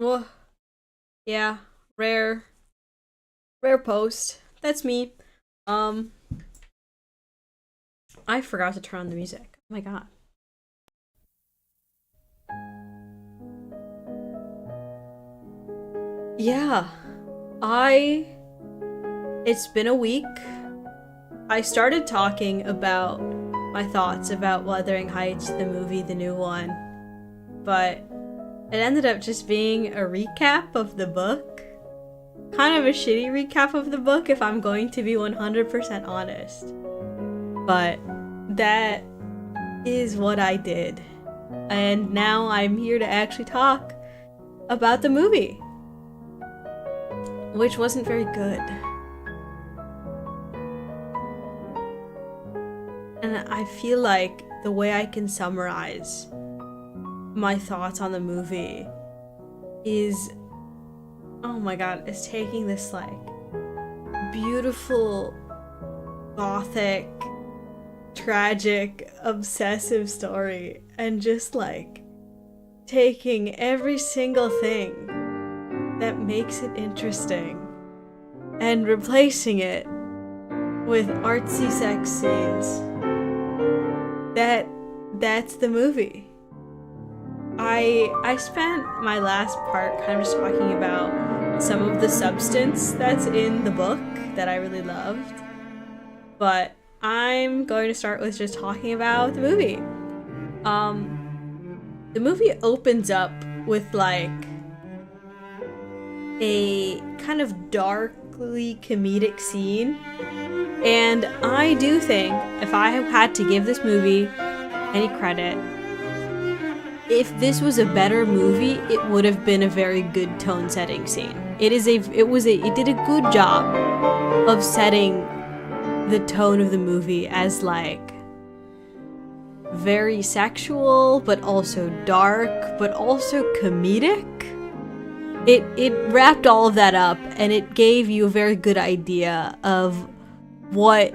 Well, yeah, rare, rare post. That's me. Um, I forgot to turn on the music. Oh my god. Yeah, I. It's been a week. I started talking about my thoughts about Wuthering Heights, the movie, the new one, but it ended up just being a recap of the book. Kind of a shitty recap of the book, if I'm going to be 100% honest. But that is what I did. And now I'm here to actually talk about the movie, which wasn't very good. And I feel like the way I can summarize my thoughts on the movie is, oh my god, it's taking this like beautiful, gothic, tragic, obsessive story and just like taking every single thing that makes it interesting and replacing it with artsy sex scenes. That's the movie. I spent my last part kind of just talking about some of the substance that's in the book that I really loved. But I'm going to start with just talking about the movie. The movie opens up with like a kind of darkly comedic scene. And I do think if I had to give this movie any credit, if this was a better movie, it would have been a very good tone setting scene. It did a good job of setting the tone of the movie as like very sexual, but also dark, but also comedic. It wrapped all of that up and it gave you a very good idea of what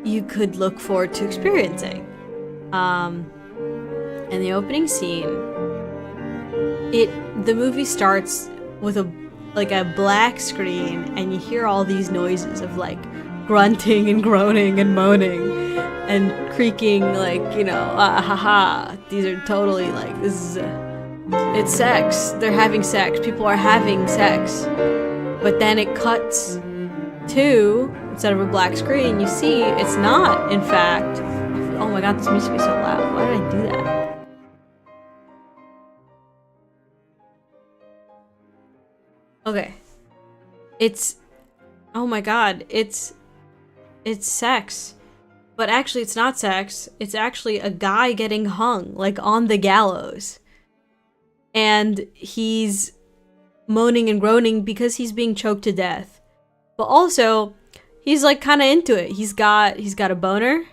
you could look forward to experiencing. In the opening scene, the movie starts with a black screen and you hear all these noises of like grunting and groaning and moaning and creaking, like, you know, haha, these are totally like, it's sex, they're having sex, people are having sex. But then it cuts to, instead of a black screen, you see it's not, in fact, oh my god, this music is so loud, why did I do that? Okay. It's, oh my god, it's sex. But actually it's not sex, it's actually a guy getting hung, like on the gallows. And he's moaning and groaning because he's being choked to death. But also, he's like kind of into it. He's got a boner,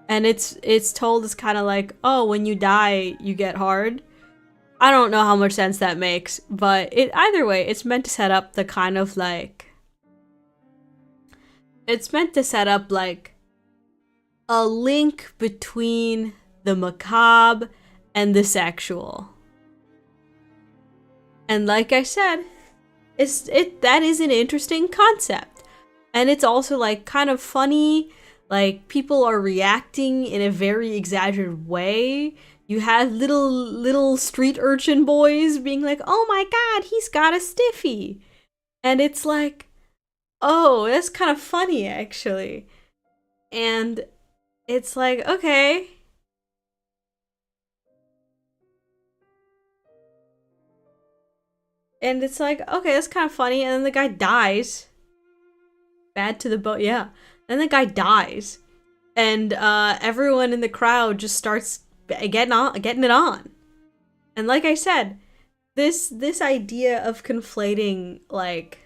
and it's told as kind of like, oh, when you die, you get hard. I don't know how much sense that makes, but either way, it's meant to set up the kind of like, it's meant to set up like a link between the macabre and the sexual. And like I said, that is an interesting concept. And it's also like kind of funny, like people are reacting in a very exaggerated way. You have little street urchin boys being like, "Oh my god, he's got a stiffy." And it's like, "Oh, that's kind of funny actually." And it's like, "Okay." And it's like, "Okay, that's kind of funny." And then the guy dies. Bad to the bone, yeah. Then the guy dies. And everyone in the crowd just starts getting it on. And like I said, this idea of conflating like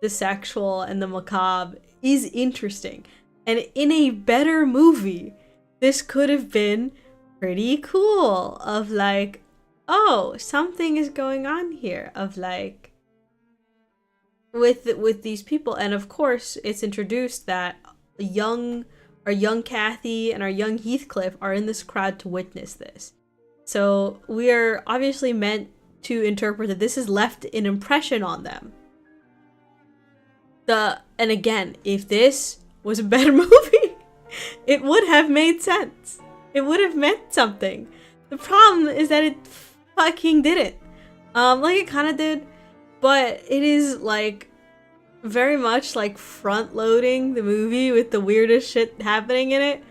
the sexual and the macabre is interesting. And in a better movie, this could have been pretty cool, of like, oh, something is going on here, of like with these people. And of course it's introduced that our young Kathy and our young Heathcliff are in this crowd to witness this. So we are obviously meant to interpret that this has left an impression on them. And again, if this was a better movie, it would have made sense. It would have meant something. The problem is that it fucking didn't. Like it kind of did, but it is like very much like front loading the movie with the weirdest shit happening in it.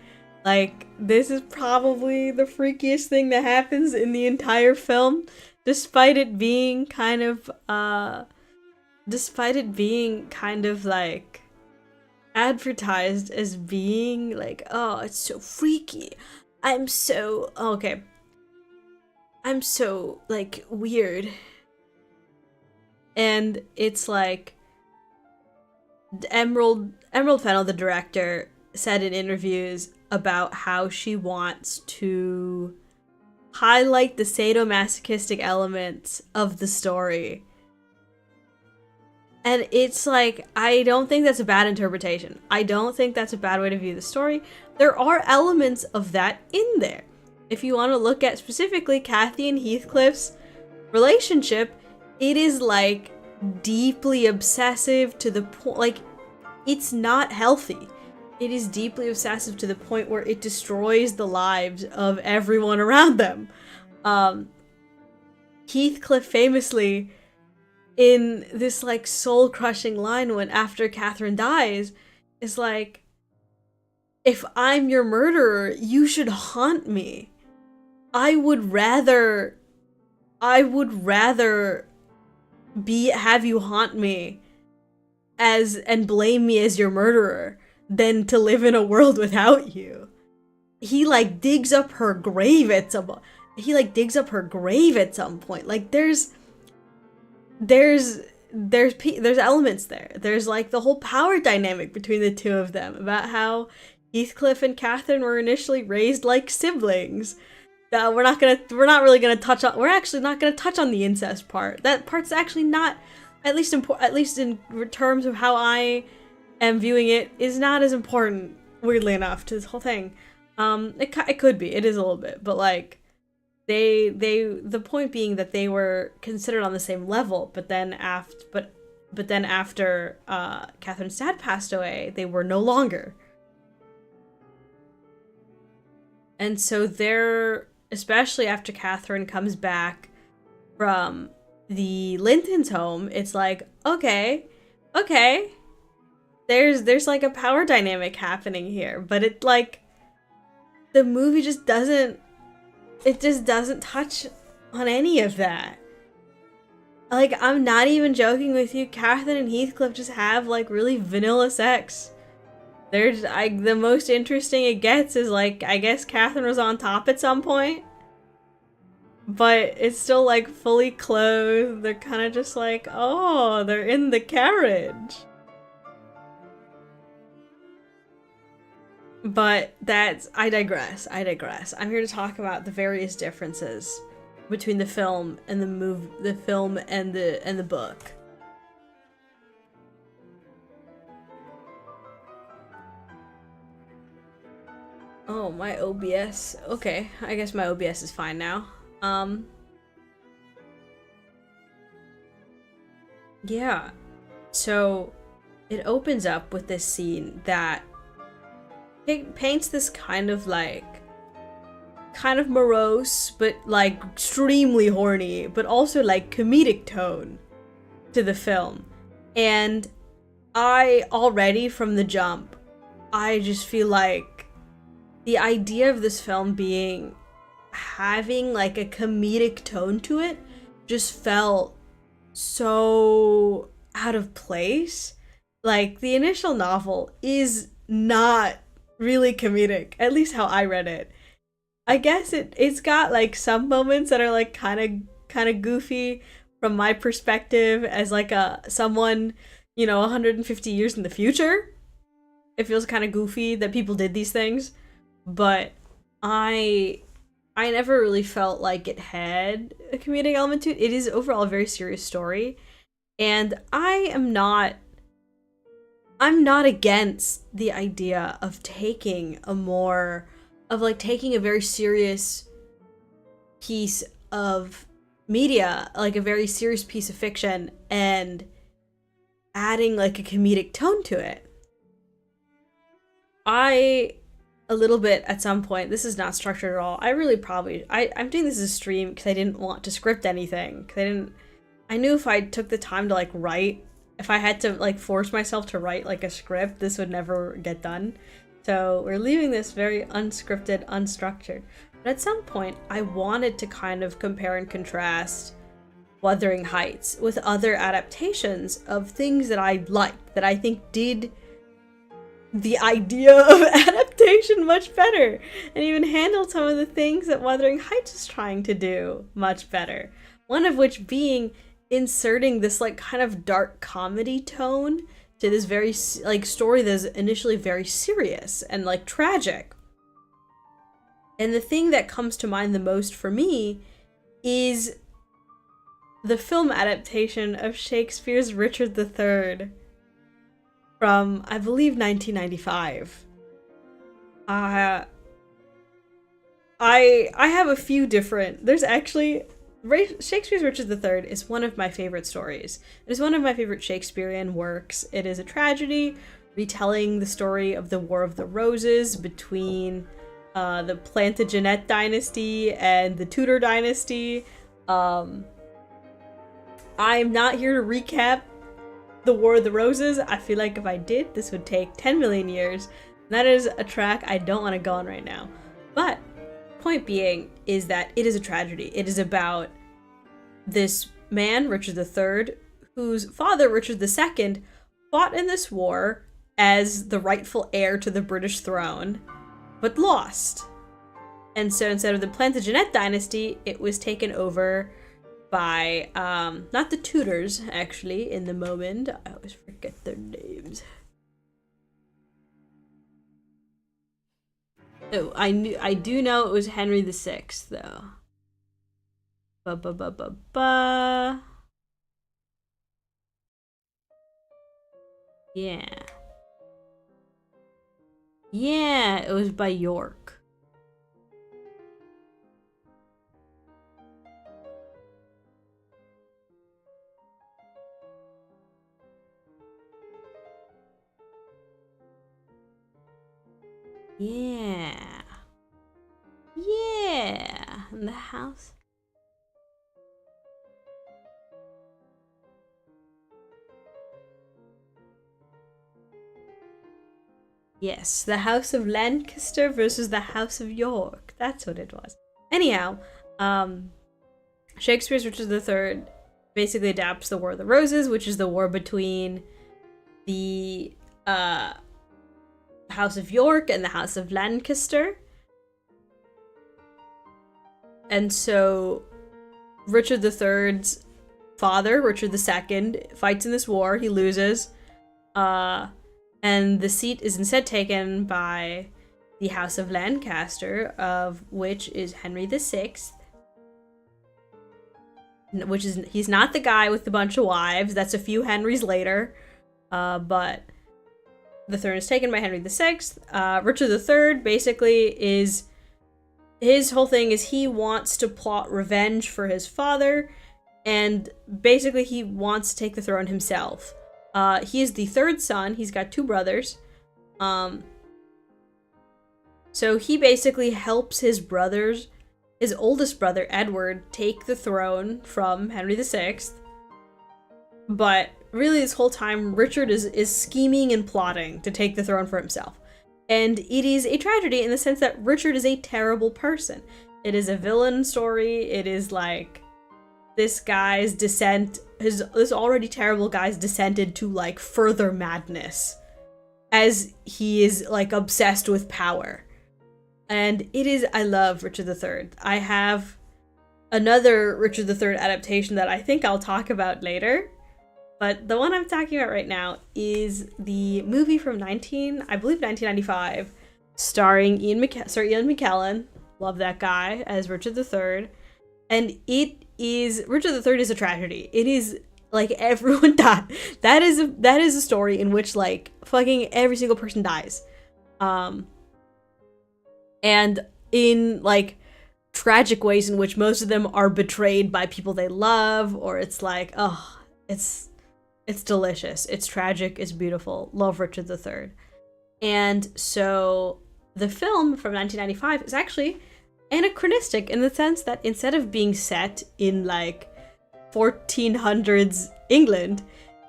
Like, this is probably the freakiest thing that happens in the entire film, despite it being kind of like advertised as being like, oh, it's so freaky. I'm so like weird. And it's like Emerald Fennell, the director, said in interviews about how she wants to highlight the sadomasochistic elements of the story. And it's like, I don't think that's a bad interpretation. I don't think that's a bad way to view the story. There are elements of that in there. If you want to look at specifically Kathy and Heathcliff's relationship, it is like deeply obsessive to the point, like, it's not healthy. It is deeply obsessive to the point where it destroys the lives of everyone around them. Heathcliff famously, in this like soul-crushing line when after Catherine dies, is like, if I'm your murderer, you should haunt me. I would rather have you haunt me and blame me as your murderer than to live in a world without you. He like digs up her grave at some point. Like there's elements there. There's like the whole power dynamic between the two of them, about how Heathcliff and Catherine were initially raised like siblings. We're actually not gonna touch on the incest part. That part's actually not, at least in terms of how I am viewing it, is not as important, weirdly enough, to this whole thing. It could be. It is a little bit, but like, the point being that they were considered on the same level, but then after Catherine's dad passed away, they were no longer. And so they're, especially after Catherine comes back from the Linton's home, it's like, okay, there's like a power dynamic happening here, but it like, the movie just doesn't touch on any of that. Like, I'm not even joking with you, Catherine and Heathcliff just have like really vanilla sex. The most interesting it gets is like, I guess Catherine was on top at some point, but it's still like fully clothed. They're kind of just like, oh, they're in the carriage. But I digress. I'm here to talk about the various differences between the film and the book. Oh, my OBS. Okay, I guess my OBS is fine now. Yeah. So it opens up with this scene that it paints this kind of morose, but like extremely horny, but also like comedic tone to the film. And I already from the jump, I just feel like the idea of this film having like a comedic tone to it just felt so out of place. Like, the initial novel is not really comedic, at least how I read it. I guess it's got like some moments that are like kind of goofy from my perspective as like someone, 150 years in the future. It feels kind of goofy that people did these things, but I never really felt like it had a comedic element to it. It is overall a very serious story, and I'm not against the idea of taking a very serious piece of media, like a very serious piece of fiction, and adding like a comedic tone to it. A little bit at some point, this is not structured at all. I'm doing this as a stream because I didn't want to script anything. I knew if I took the time to like write, if I had to like force myself to write like a script, this would never get done. So we're leaving this very unscripted, unstructured. But at some point, I wanted to kind of compare and contrast Wuthering Heights with other adaptations of things that I liked, that I think did the idea of adaptation much better, and even handled some of the things that Wuthering Heights is trying to do much better. One of which being inserting this like kind of dark comedy tone to this very like story that's initially very serious and like tragic. And the thing that comes to mind the most for me is the film adaptation of Shakespeare's Richard III from, I believe, 1995. I have a few different, there's actually, Shakespeare's Richard III is one of my favorite stories. It is one of my favorite Shakespearean works. It is a tragedy retelling the story of the War of the Roses between the Plantagenet dynasty and the Tudor dynasty. I'm not here to recap the War of the Roses. I feel like if I did, this would take 10 million years. That is a track I don't want to go on right now. But point being is that it is a tragedy. It is about this man, Richard III, whose father, Richard II, fought in this war as the rightful heir to the British throne, but lost. And so instead of the Plantagenet dynasty, it was taken over by, not the Tudors, actually, in the moment. I always forget their names. Oh, I do know it was Henry VI, though. Yeah. Yeah, it was by York. Yeah. Yeah. In the house. Yes, the House of Lancaster versus the House of York. That's what it was. Anyhow, Shakespeare's Richard III basically adapts the War of the Roses, which is the war between the House of York and the House of Lancaster. And so Richard III's father, Richard II, fights in this war. He loses. And the seat is instead taken by the House of Lancaster, of which is Henry VI. He's not the guy with the bunch of wives. That's a few Henrys later. But the throne is taken by Henry VI. Richard III basically is, his whole thing is he wants to plot revenge for his father, and basically he wants to take the throne himself. He is the third son. He's got two brothers. So he basically helps his oldest brother, Edward, take the throne from Henry VI. But really this whole time, Richard is scheming and plotting to take the throne for himself. And it is a tragedy in the sense that Richard is a terrible person. It is a villain story. It is like this guy's descent, this already terrible guy's descended to like further madness as he is like obsessed with power. And I love Richard III. I have another Richard III adaptation that I think I'll talk about later. But the one I'm talking about right now is the movie from 1995, starring Sir Ian McKellen. Love that guy as Richard III. And Richard III is a tragedy. It is like everyone died. That is a story in which like fucking every single person dies. And in like tragic ways in which most of them are betrayed by people they love, or it's like, oh, it's delicious. It's tragic, it's beautiful. Love Richard III. And so the film from 1995 is actually anachronistic in the sense that instead of being set in like 1400s England,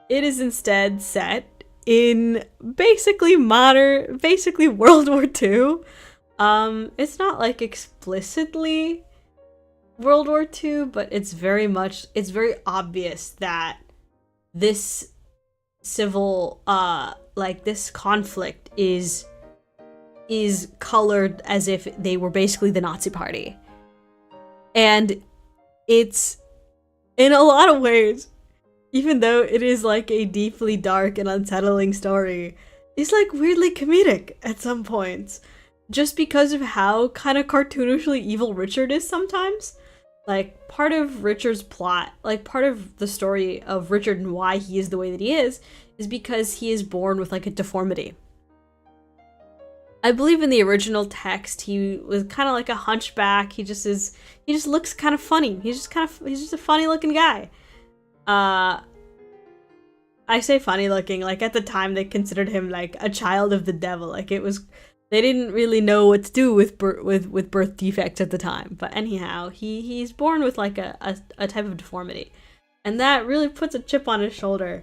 it is instead set in basically World War II. It's not like explicitly World War II, but it's very obvious that this civil, this conflict is colored as if they were basically the Nazi party. And it's, in a lot of ways, even though it is like a deeply dark and unsettling story, it's like weirdly comedic at some points. Just because of how kind of cartoonishly evil Richard is sometimes. Like, part of Richard's plot, like part of the story of Richard and why he is the way that he is because he is born with like a deformity. I believe in the original text, he was kind of like a hunchback. He just looks kind of funny. He's just a funny looking guy. I say funny looking, like at the time they considered him like a child of the devil. Like they didn't really know what to do with birth defects at the time. But anyhow, he's born with like a type of deformity. And that really puts a chip on his shoulder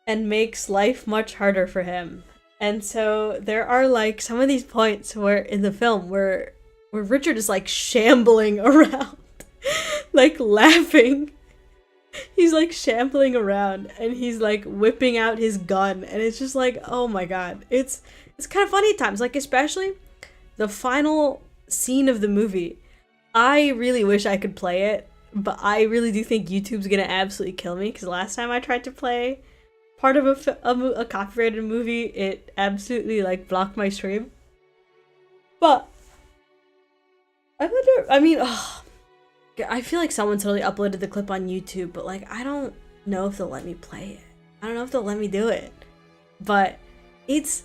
and makes life much harder for him. And so there are like some of these points where in the film where Richard is like shambling around, like laughing. He's like shambling around and he's like whipping out his gun, and it's just like, oh my god. It's kind of funny at times, like especially the final scene of the movie. I really wish I could play it, but I really do think YouTube's gonna absolutely kill me, because last time I tried to play part of a copyrighted movie, it absolutely like blocked my stream. But I wonder, I mean, I feel like someone totally uploaded the clip on YouTube, but like I don't know if they'll let me play it. I don't know if they'll let me do it. But it's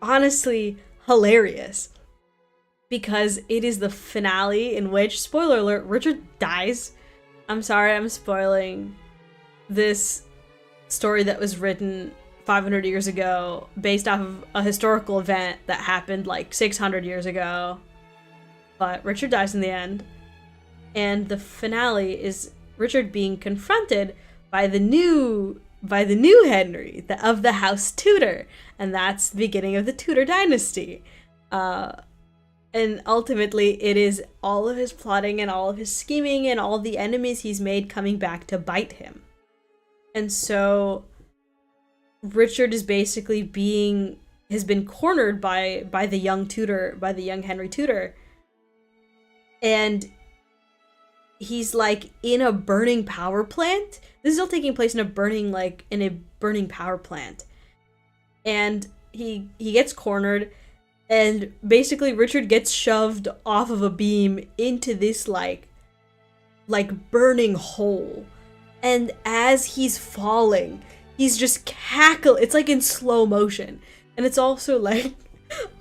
honestly hilarious, because it is the finale in which, spoiler alert, Richard dies. I'm sorry, I'm spoiling this story that was written 500 years ago based off of a historical event that happened like 600 years ago. But Richard dies in the end. And the finale is Richard being confronted by the new Henry of the House Tudor, and that's the beginning of the Tudor dynasty. And ultimately, it is all of his plotting and all of his scheming and all the enemies he's made coming back to bite him. And so Richard is basically has been cornered by the young Henry Tudor, and he's like in a burning power plant. This is all taking place in a burning power plant. And he gets cornered, and basically Richard gets shoved off of a beam into this like burning hole. And as he's falling, he's just cackling. It's like in slow motion. And it's also like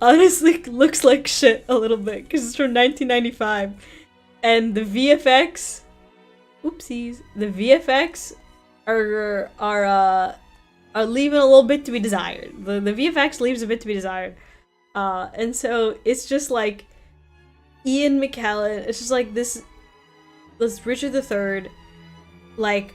honestly looks like shit a little bit, because it's from 1995. And the VFX, oopsies, the VFX are leaving a little bit to be desired. The VFX leaves a bit to be desired. And so it's just like Ian McKellen, it's just like this Richard III, like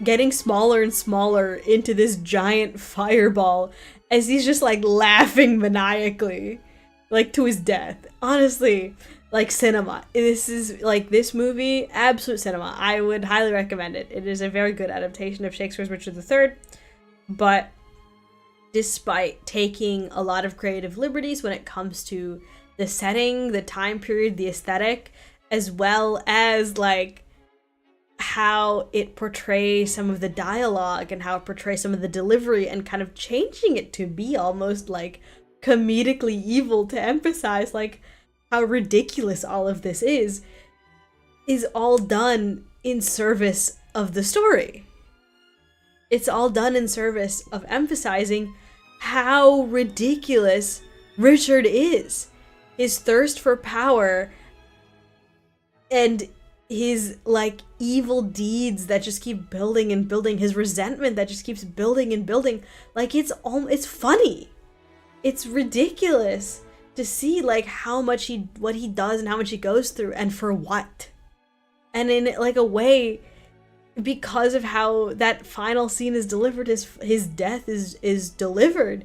getting smaller and smaller into this giant fireball as he's just like laughing maniacally, like to his death. Honestly, like cinema. This movie, absolute cinema. I would highly recommend it. It is a very good adaptation of Shakespeare's Richard III, but despite taking a lot of creative liberties when it comes to the setting, the time period, the aesthetic, as well as like how it portrays some of the dialogue and how it portrays some of the delivery, and kind of changing it to be almost like comedically evil to emphasize like how ridiculous all of this is all done in service of the story. It's all done in service of emphasizing how ridiculous Richard is. his thirst for power and his like evil deeds that just keep building and building, his resentment that just keeps building and building. Like it's funny. It's ridiculous to see like how much what he does and how much he goes through and for what. And in like a way, because of how that final scene is delivered, his death is delivered,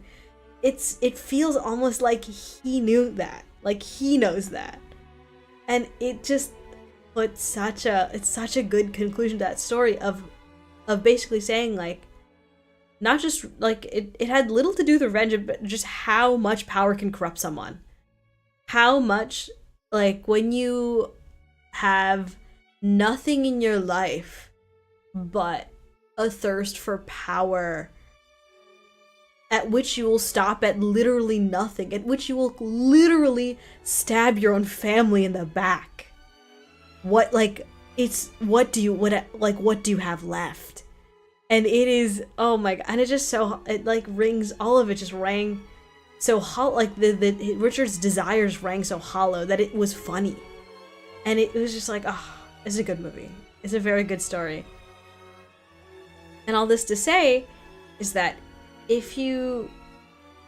it feels almost like he knew that. Like he knows that. And it just puts such a good conclusion to that story of basically saying like, not just like it had little to do with revenge, but just how much power can corrupt someone. How much, like, when you have nothing in your life but a thirst for power, at which you will stop at literally nothing, at which you will literally stab your own family in the back. What do you have left? And it is, oh my god, and it just it like rings, all of it just rang so hollow, like the Richard's desires rang so hollow that it was funny. And it was just like, oh, it's a good movie. It's a very good story. And all this to say is that if you,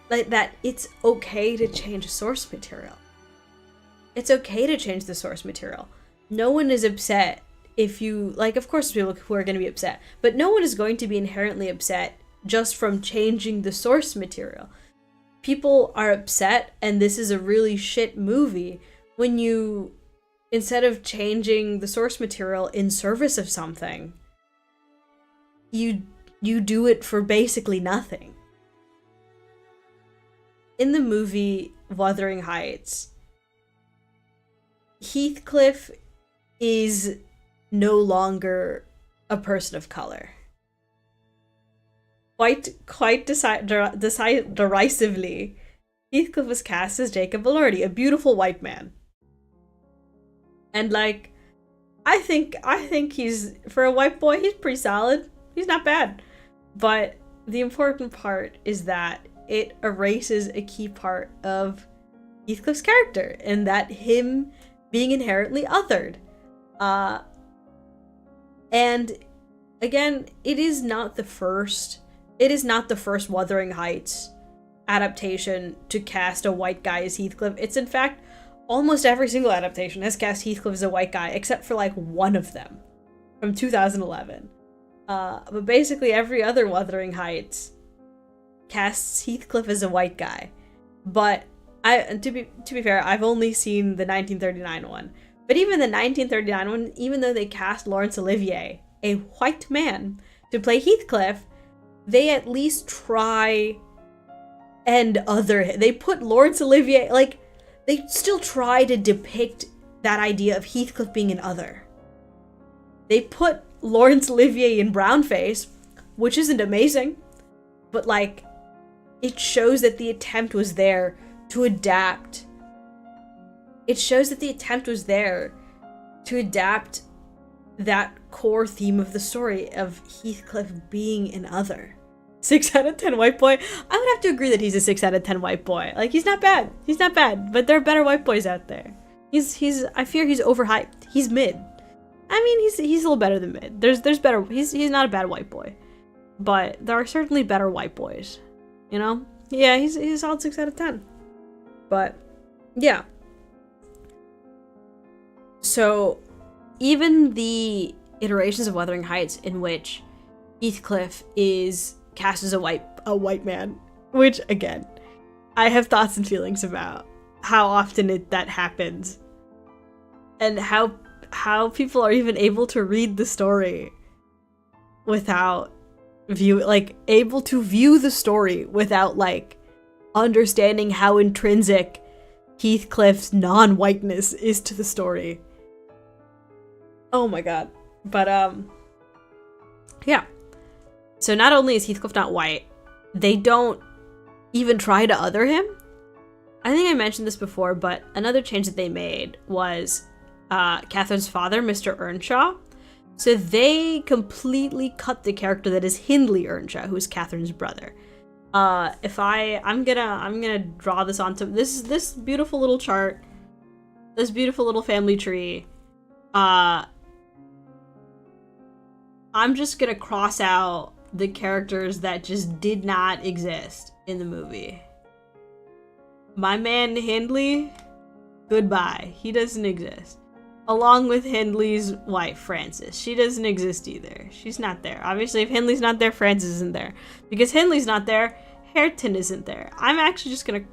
like, that it's okay to change source material. It's okay to change the source material. No one is upset if you, like, of course people who are going to be upset, but no one is going to be inherently upset just from changing the source material. People are upset, and this is a really shit movie, when you, instead of changing the source material in service of something, you do it for basically nothing. In the movie Wuthering Heights, Heathcliff is no longer a person of color. Quite derisively, Heathcliff was cast as Jacob Elordi, a beautiful white man. And like, I think he's, for a white boy, he's pretty solid. He's not bad. But the important part is that it erases a key part of Heathcliff's character, and that him being inherently othered. And again, it is not the first Wuthering Heights adaptation to cast a white guy as Heathcliff. It's in fact almost every single adaptation has cast Heathcliff as a white guy, except for like one of them from 2011. But basically every other Wuthering Heights casts Heathcliff as a white guy. But to be fair, I've only seen the 1939 one. But even the 1939 one, even though they cast Laurence Olivier, a white man, to play Heathcliff, they at least try and they put Laurence Olivier, like, they still try to depict that idea of Heathcliff being an other. They put Laurence Olivier in brownface, which isn't amazing, but like, it shows that the attempt was there to adapt. It shows that the attempt was there to adapt that core theme of the story of Heathcliff being an other. 6 out of 10 white boy. I would have to agree that he's a 6 out of 10 white boy. Like, he's not bad. He's not bad, but there are better white boys out there. I fear he's overhyped. He's mid. I mean, he's a little better than mid. There's better. He's not a bad white boy, but there are certainly better white boys. You know? Yeah, he's a solid 6 out of 10. But yeah. So even the iterations of Wuthering Heights in which Heathcliff is cast as a white man, which again, I have thoughts and feelings about how often that happens, and how people are even able to read the story without able to view the story without like understanding how intrinsic Heathcliff's non-whiteness is to the story. Oh my god. But yeah. So not only is Heathcliff not white, they don't even try to other him. I think I mentioned this before, but another change that they made was Catherine's father, Mr. Earnshaw. So they completely cut the character that is Hindley Earnshaw, who's Catherine's brother. If I'm gonna draw this onto this beautiful little chart, this beautiful little family tree. I'm just gonna cross out the characters that just did not exist in the movie. My man Hindley, goodbye. He doesn't exist. Along with Hindley's wife, Frances. She doesn't exist either. She's not there. Obviously, if Hindley's not there, Frances isn't there. Because Hindley's not there, Hareton isn't there. I'm just gonna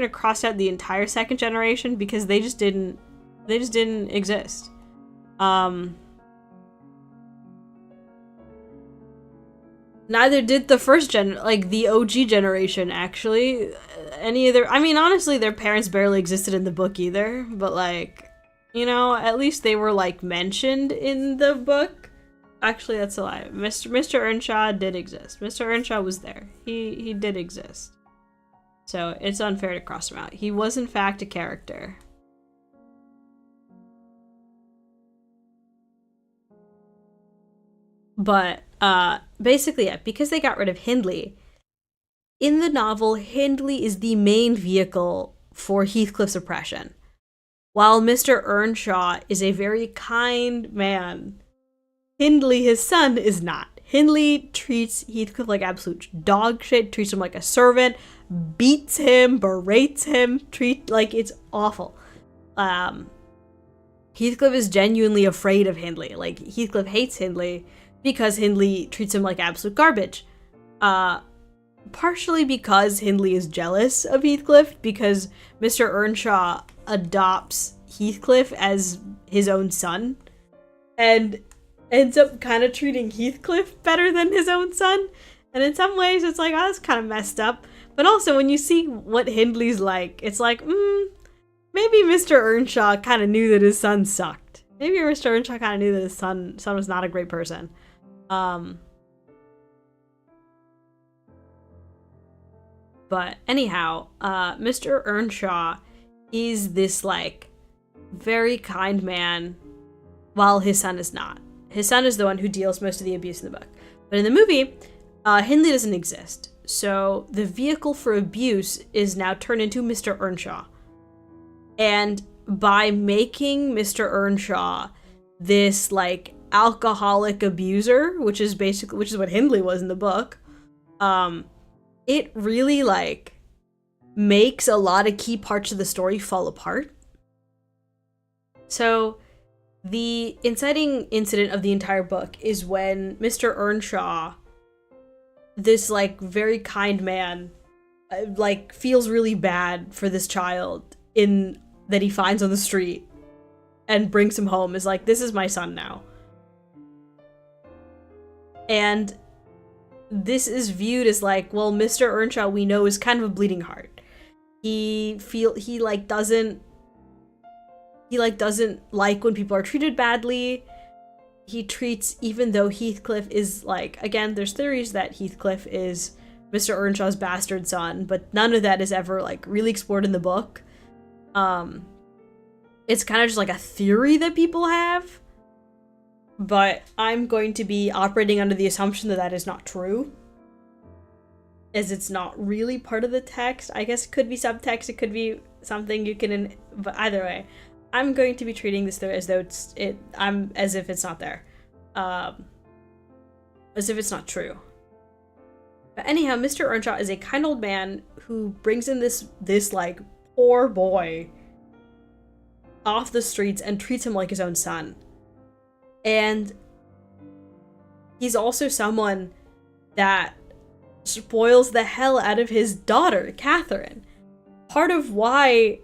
cross out the entire second generation because they just didn't exist. Neither did the first like the OG generation, actually. Any of their, I mean, honestly, their parents barely existed in the book either, but like, you know, at least they were like mentioned in the book. Actually, that's a lie. Mr. Earnshaw did exist. Mr. Earnshaw was there. He did exist. So it's unfair to cross him out. He was in fact a character. But basically, yeah, because they got rid of Hindley, in the novel, Hindley is the main vehicle for Heathcliff's oppression, while Mr. Earnshaw is a very kind man. Hindley, his son, is not. Hindley treats Heathcliff like absolute dog shit, treats him like a servant, beats him, berates him, like it's awful. Heathcliff is genuinely afraid of Hindley. Like, Heathcliff hates Hindley because Hindley treats him like absolute garbage. Partially because Hindley is jealous of Heathcliff, because Mr. Earnshaw adopts Heathcliff as his own son, and ends up kind of treating Heathcliff better than his own son. And in some ways, it's like, oh, that's kind of messed up. But also, when you see what Hindley's like, it's like, maybe Mr. Earnshaw kind of knew that his son sucked. Maybe Mr. Earnshaw kind of knew that his son was not a great person. But anyhow, Mr. Earnshaw is this, like, very kind man, while his son is not. His son is the one who deals most of the abuse in the book. But in the movie, Hindley doesn't exist. So the vehicle for abuse is now turned into Mr. Earnshaw. And by making Mr. Earnshaw this, like, alcoholic abuser, which is what Hindley was in the book, it really, like, makes a lot of key parts of the story fall apart. So the inciting incident of the entire book is when Mr. Earnshaw, this, like, very kind man, like, feels really bad for this child that he finds on the street and brings him home, is like, this is my son now. And this is viewed as like, well, Mr. Earnshaw, we know, is kind of a bleeding heart. He doesn't like when people are treated badly. He treats, even though Heathcliff is, like, again, there's theories that Heathcliff is Mr. Earnshaw's bastard son, but none of that is ever, like, really explored in the book. It's kind of just like a theory that people have. But I'm going to be operating under the assumption that that is not true, as it's not really part of the text. I guess it could be subtext, it could be something you can, but either way, I'm going to be treating this as though as if it's not there, as if it's not true. But anyhow, Mr. Earnshaw is a kind old man who brings in this like poor boy off the streets and treats him like his own son. And he's also someone that spoils the hell out of his daughter, Catherine. Part of why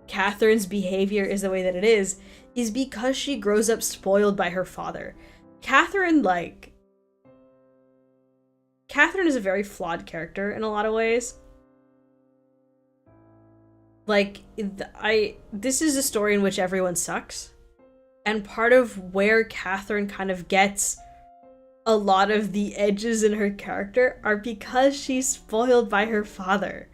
Catherine's behavior is the way that it is because she grows up spoiled by her father. Catherine is a very flawed character in a lot of ways. Like, this is a story in which everyone sucks. And part of where Catherine kind of gets a lot of the edges in her character are because she's spoiled by her father.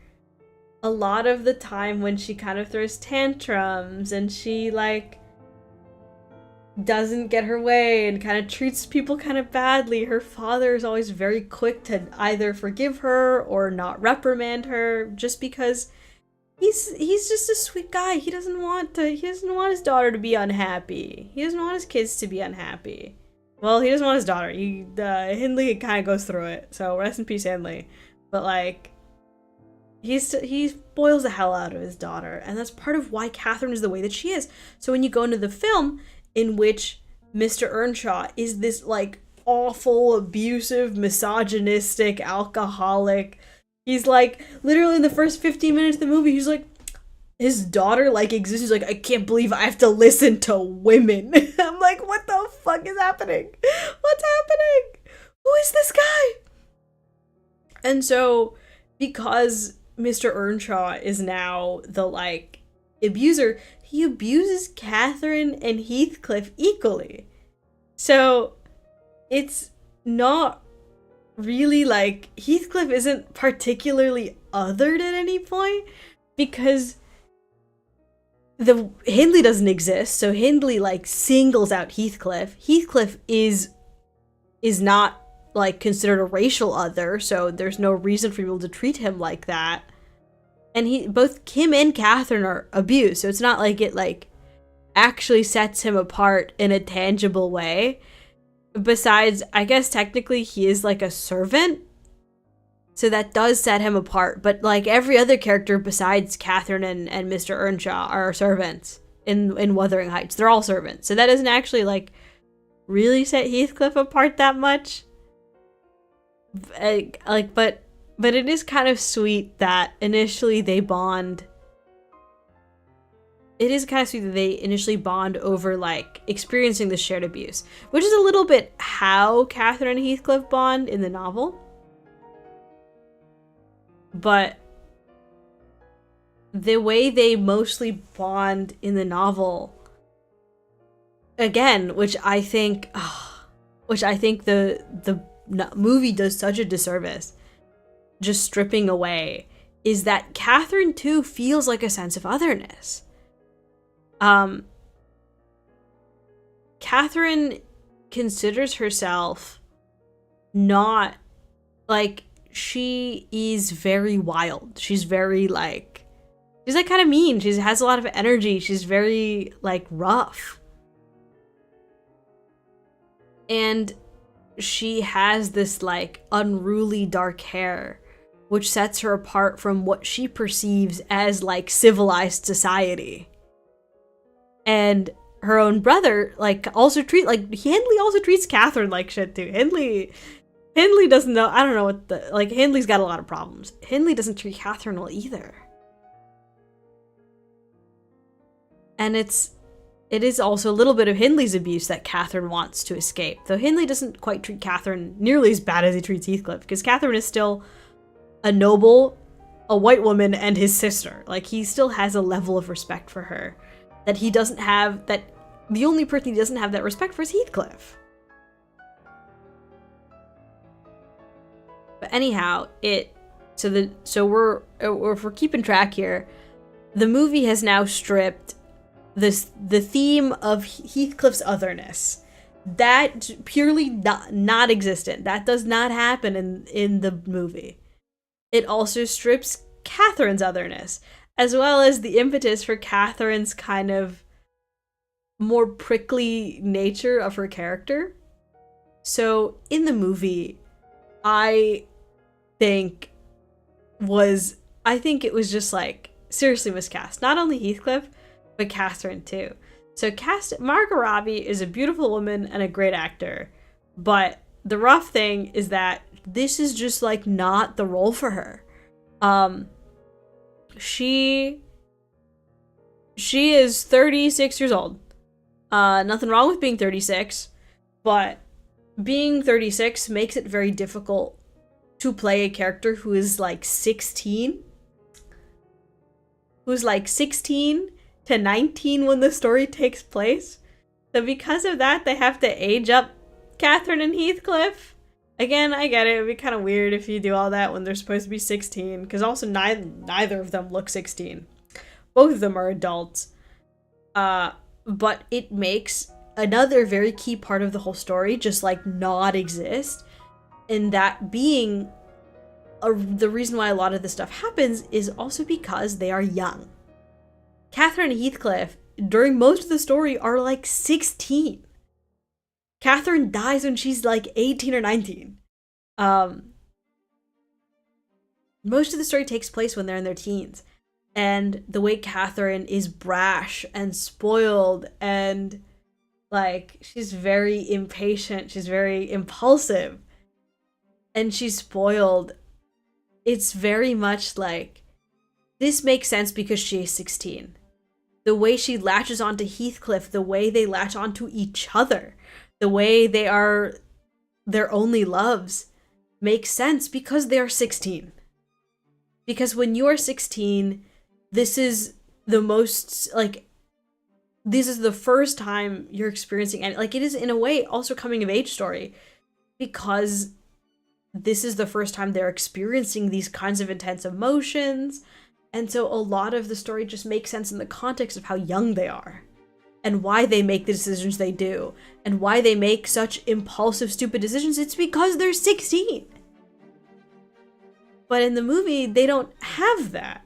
A lot of the time when she kind of throws tantrums and she, like, doesn't get her way and kind of treats people kind of badly. Her father is always very quick to either forgive her or not reprimand her, just because he's just a sweet guy. He doesn't want his daughter to be unhappy. He doesn't want his kids to be unhappy. Well, he doesn't want his daughter. Hindley kind of goes through it. So rest in peace, Hindley. But like, he spoils the hell out of his daughter, and that's part of why Catherine is the way that she is. So when you go into the film, in which Mr. Earnshaw is this like awful, abusive, misogynistic, alcoholic. He's like, literally in the first 15 minutes of the movie, he's like, his daughter like exists. He's like, I can't believe I have to listen to women. I'm like, what the fuck is happening? What's happening? Who is this guy? And so, because Mr. Earnshaw is now the like abuser, he abuses Catherine and Heathcliff equally. So it's not really like, Heathcliff isn't particularly othered at any point, because the Hindley doesn't exist, so Hindley like singles out Heathcliff. Heathcliff is not like considered a racial other, so there's no reason for people to treat him like that. And both Kim and Catherine are abused, so it's not like it like actually sets him apart in a tangible way. Besides, I guess technically he is like a servant, so that does set him apart. But like every other character besides Catherine and Mr. Earnshaw are servants in Wuthering Heights. They're all servants, so that doesn't actually like really set Heathcliff apart that much. But it is kind of sweet that initially they bond. It is kind of sweet that they initially bond over like experiencing the shared abuse, which is a little bit how Catherine and Heathcliff bond in the novel. But the way they mostly bond in the novel, again, which I think the movie does such a disservice, just stripping away, is that Catherine too feels like a sense of otherness. Catherine considers herself not like, she is very wild. She's very like, she's like kind of mean. She has a lot of energy. She's very like rough. And she has this like unruly dark hair, which sets her apart from what she perceives as like civilized society. And her own brother like also Hindley also treats Catherine like shit too. Hindley doesn't know, I don't know what Hindley's got a lot of problems. Hindley doesn't treat Catherine well either. And it is also a little bit of Hindley's abuse that Catherine wants to escape. Though Hindley doesn't quite treat Catherine nearly as bad as he treats Heathcliff, because Catherine is still a noble, a white woman, and his sister. Like, he still has a level of respect for her that he doesn't have, that the only person he doesn't have that respect for is Heathcliff. But anyhow, if we're keeping track here, the movie has now stripped the theme of Heathcliff's otherness. That purely not existent. That does not happen in the movie. It also strips Catherine's otherness, as well as the impetus for Catherine's kind of more prickly nature of her character. So in the movie, I think it was just like seriously miscast. Not only Heathcliff, but Catherine too. So Margot Robbie is a beautiful woman and a great actor, but the rough thing is that this is just like not the role for her. She is 36 years old. Nothing wrong with being 36, but being 36 makes it very difficult to play a character who is like 16. Who's like 16 to 19 when the story takes place. So because of that, they have to age up Catherine and Heathcliff. Again, I get it. It would be kind of weird if you do all that when they're supposed to be 16, because also neither of them look 16. Both of them are adults. But it makes another very key part of the whole story just like not exist, and that being the reason why a lot of this stuff happens is also because they are young. Catherine and Heathcliff, during most of the story, are like 16. Catherine dies when she's like 18 or 19. Most of the story takes place when they're in their teens. And the way Catherine is brash and spoiled and like she's very impatient, she's very impulsive, and she's spoiled. It's very much like, this makes sense because she is 16. The way she latches onto Heathcliff, the way they latch onto each other, the way they are their only loves makes sense because they are 16. Because when you are 16, this is the most, like, this is the first time you're experiencing, and like, it is in a way also coming of age story, because this is the first time they're experiencing these kinds of intense emotions. And so a lot of the story just makes sense in the context of how young they are and why they make the decisions they do and why they make such impulsive, stupid decisions. It's because they're 16. But in the movie, they don't have that.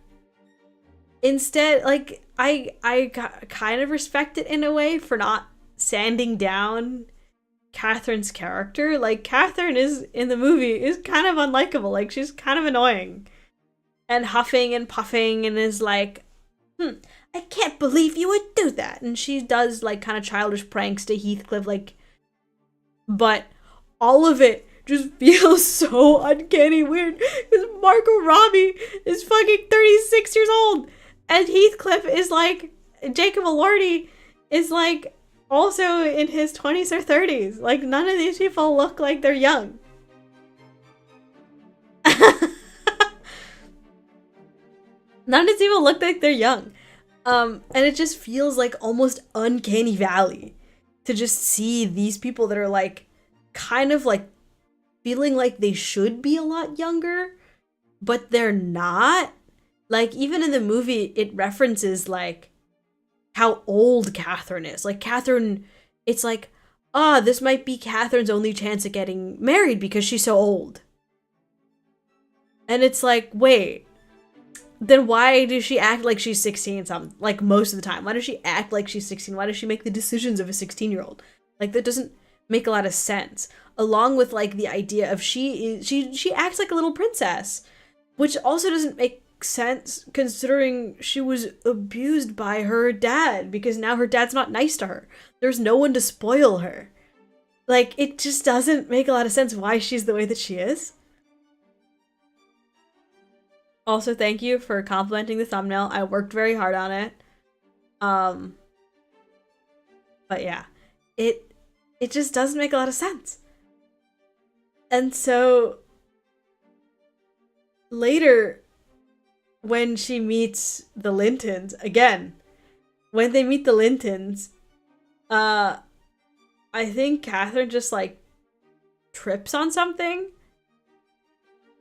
Instead, like, I kind of respect it in a way for not sanding down Catherine's character. Like, Catherine is, in the movie, is kind of unlikable. Like, she's kind of annoying. And huffing and puffing and is like, I can't believe you would do that. And she does, like, kind of childish pranks to Heathcliff, like, but all of it just feels so uncanny weird. Because Margot Robbie is fucking 36 years old. And Heathcliff is like, Jacob Elordi is like, also in his 20s or 30s. Like, none of these people look like they're young. None of these people look like they're young. And it just feels like almost uncanny valley to just see these people that are like, kind of like feeling like they should be a lot younger, but they're not. Like, even in the movie, it references like how old Catherine is. Like, Catherine, it's like, this might be Catherine's only chance at getting married because she's so old. And it's like, wait, then why does she act like she's 16 something, like, most of the time? Why does she act like she's 16? Why does she make the decisions of a 16-year-old? Like, that doesn't make a lot of sense. Along with, like, the idea of she acts like a little princess, which also doesn't make sense considering she was abused by her dad, because now her dad's not nice to her. There's no one to spoil her. Like, it just doesn't make a lot of sense why she's the way that she is. Also, thank you for complimenting the thumbnail. I worked very hard on it. But yeah, it just doesn't make a lot of sense. And so later, when she meets the Lintons, again, when they meet the Lintons, I think Catherine just, like, trips on something,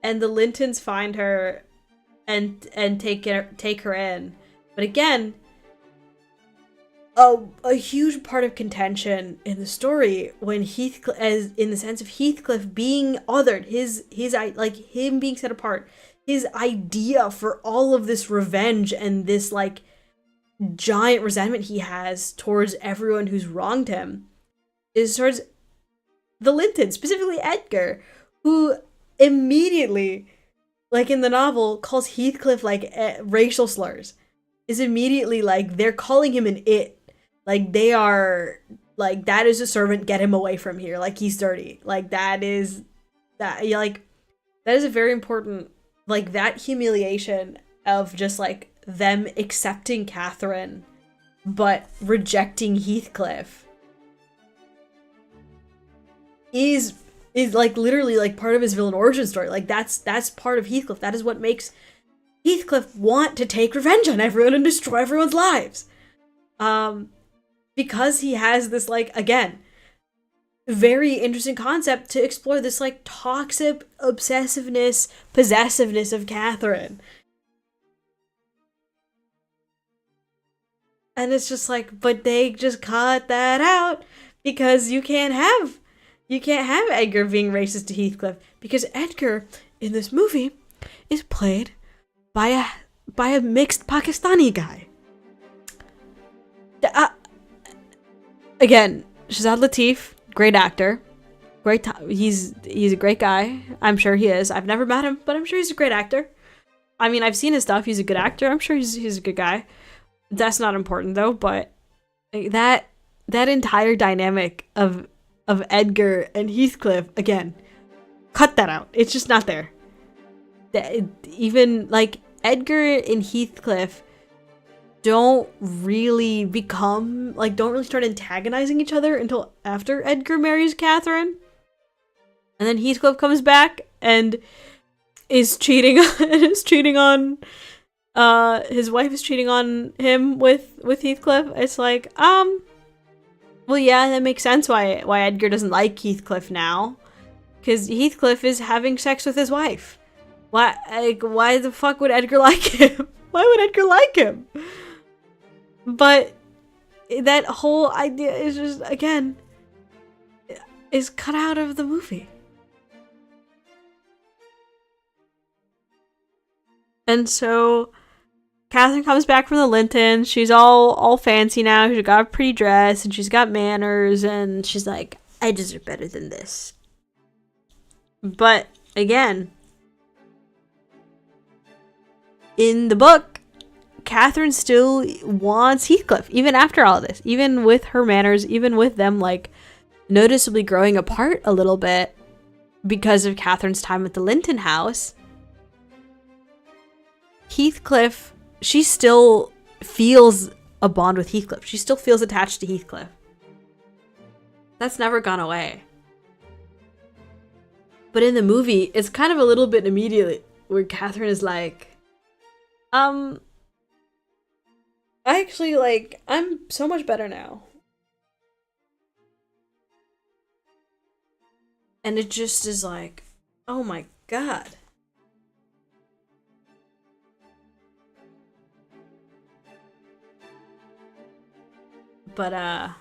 and the Lintons find her and take her in. But again, a huge part of contention in the story, when Heathcliff, as in the sense of Heathcliff being othered, his like, him being set apart, his idea for all of this revenge and this, like, giant resentment he has towards everyone who's wronged him is towards the Lintons, specifically Edgar, who immediately, like in the novel, calls Heathcliff, like, racial slurs. Is immediately like, they're calling him an it. Like, they are, like, that is a servant, get him away from here. Like, he's dirty. Like, that is a very important, like, that humiliation of just, like, them accepting Catherine, but rejecting Heathcliff is like, literally, like, part of his villain origin story. Like, that's part of Heathcliff. That is what makes Heathcliff want to take revenge on everyone and destroy everyone's lives. Because he has this, like, again, very interesting concept to explore, this, like, toxic obsessiveness, possessiveness of Catherine. And it's just like, but they just cut that out because you can't have Edgar being racist to Heathcliff, because Edgar in this movie is played by a mixed Pakistani guy. Uh, Again, Shazad Latif, great actor. He's a great guy. I'm sure he is. I've never met him, but I'm sure he's a great actor. I mean, I've seen his stuff. He's a good actor. I'm sure he's a good guy. That's not important though. But that entire dynamic of Edgar and Heathcliff, again, cut that out. It's just not there. Even like Edgar and Heathcliff don't really start antagonizing each other until after Edgar marries Catherine. And then Heathcliff comes back and is cheating on his wife is cheating on him with Heathcliff. It's like, well, yeah, that makes sense why Edgar doesn't like Heathcliff now, because Heathcliff is having sex with his wife. Why the fuck would Edgar like him? Why would Edgar like him? But that whole idea is just, again, is cut out of the movie. And so Catherine comes back from the Linton. She's all fancy now. She's got a pretty dress and she's got manners, and she's like, I deserve better than this. But again, in the book, Catherine still wants Heathcliff, even after all this, even with her manners, even with them like noticeably growing apart a little bit because of Catherine's time at the Linton house. Heathcliff, she still feels a bond with Heathcliff. She still feels attached to Heathcliff. That's never gone away. But in the movie, it's kind of a little bit immediate where Catherine is like, I'm so much better now. And it just is like, oh my god. But, oh.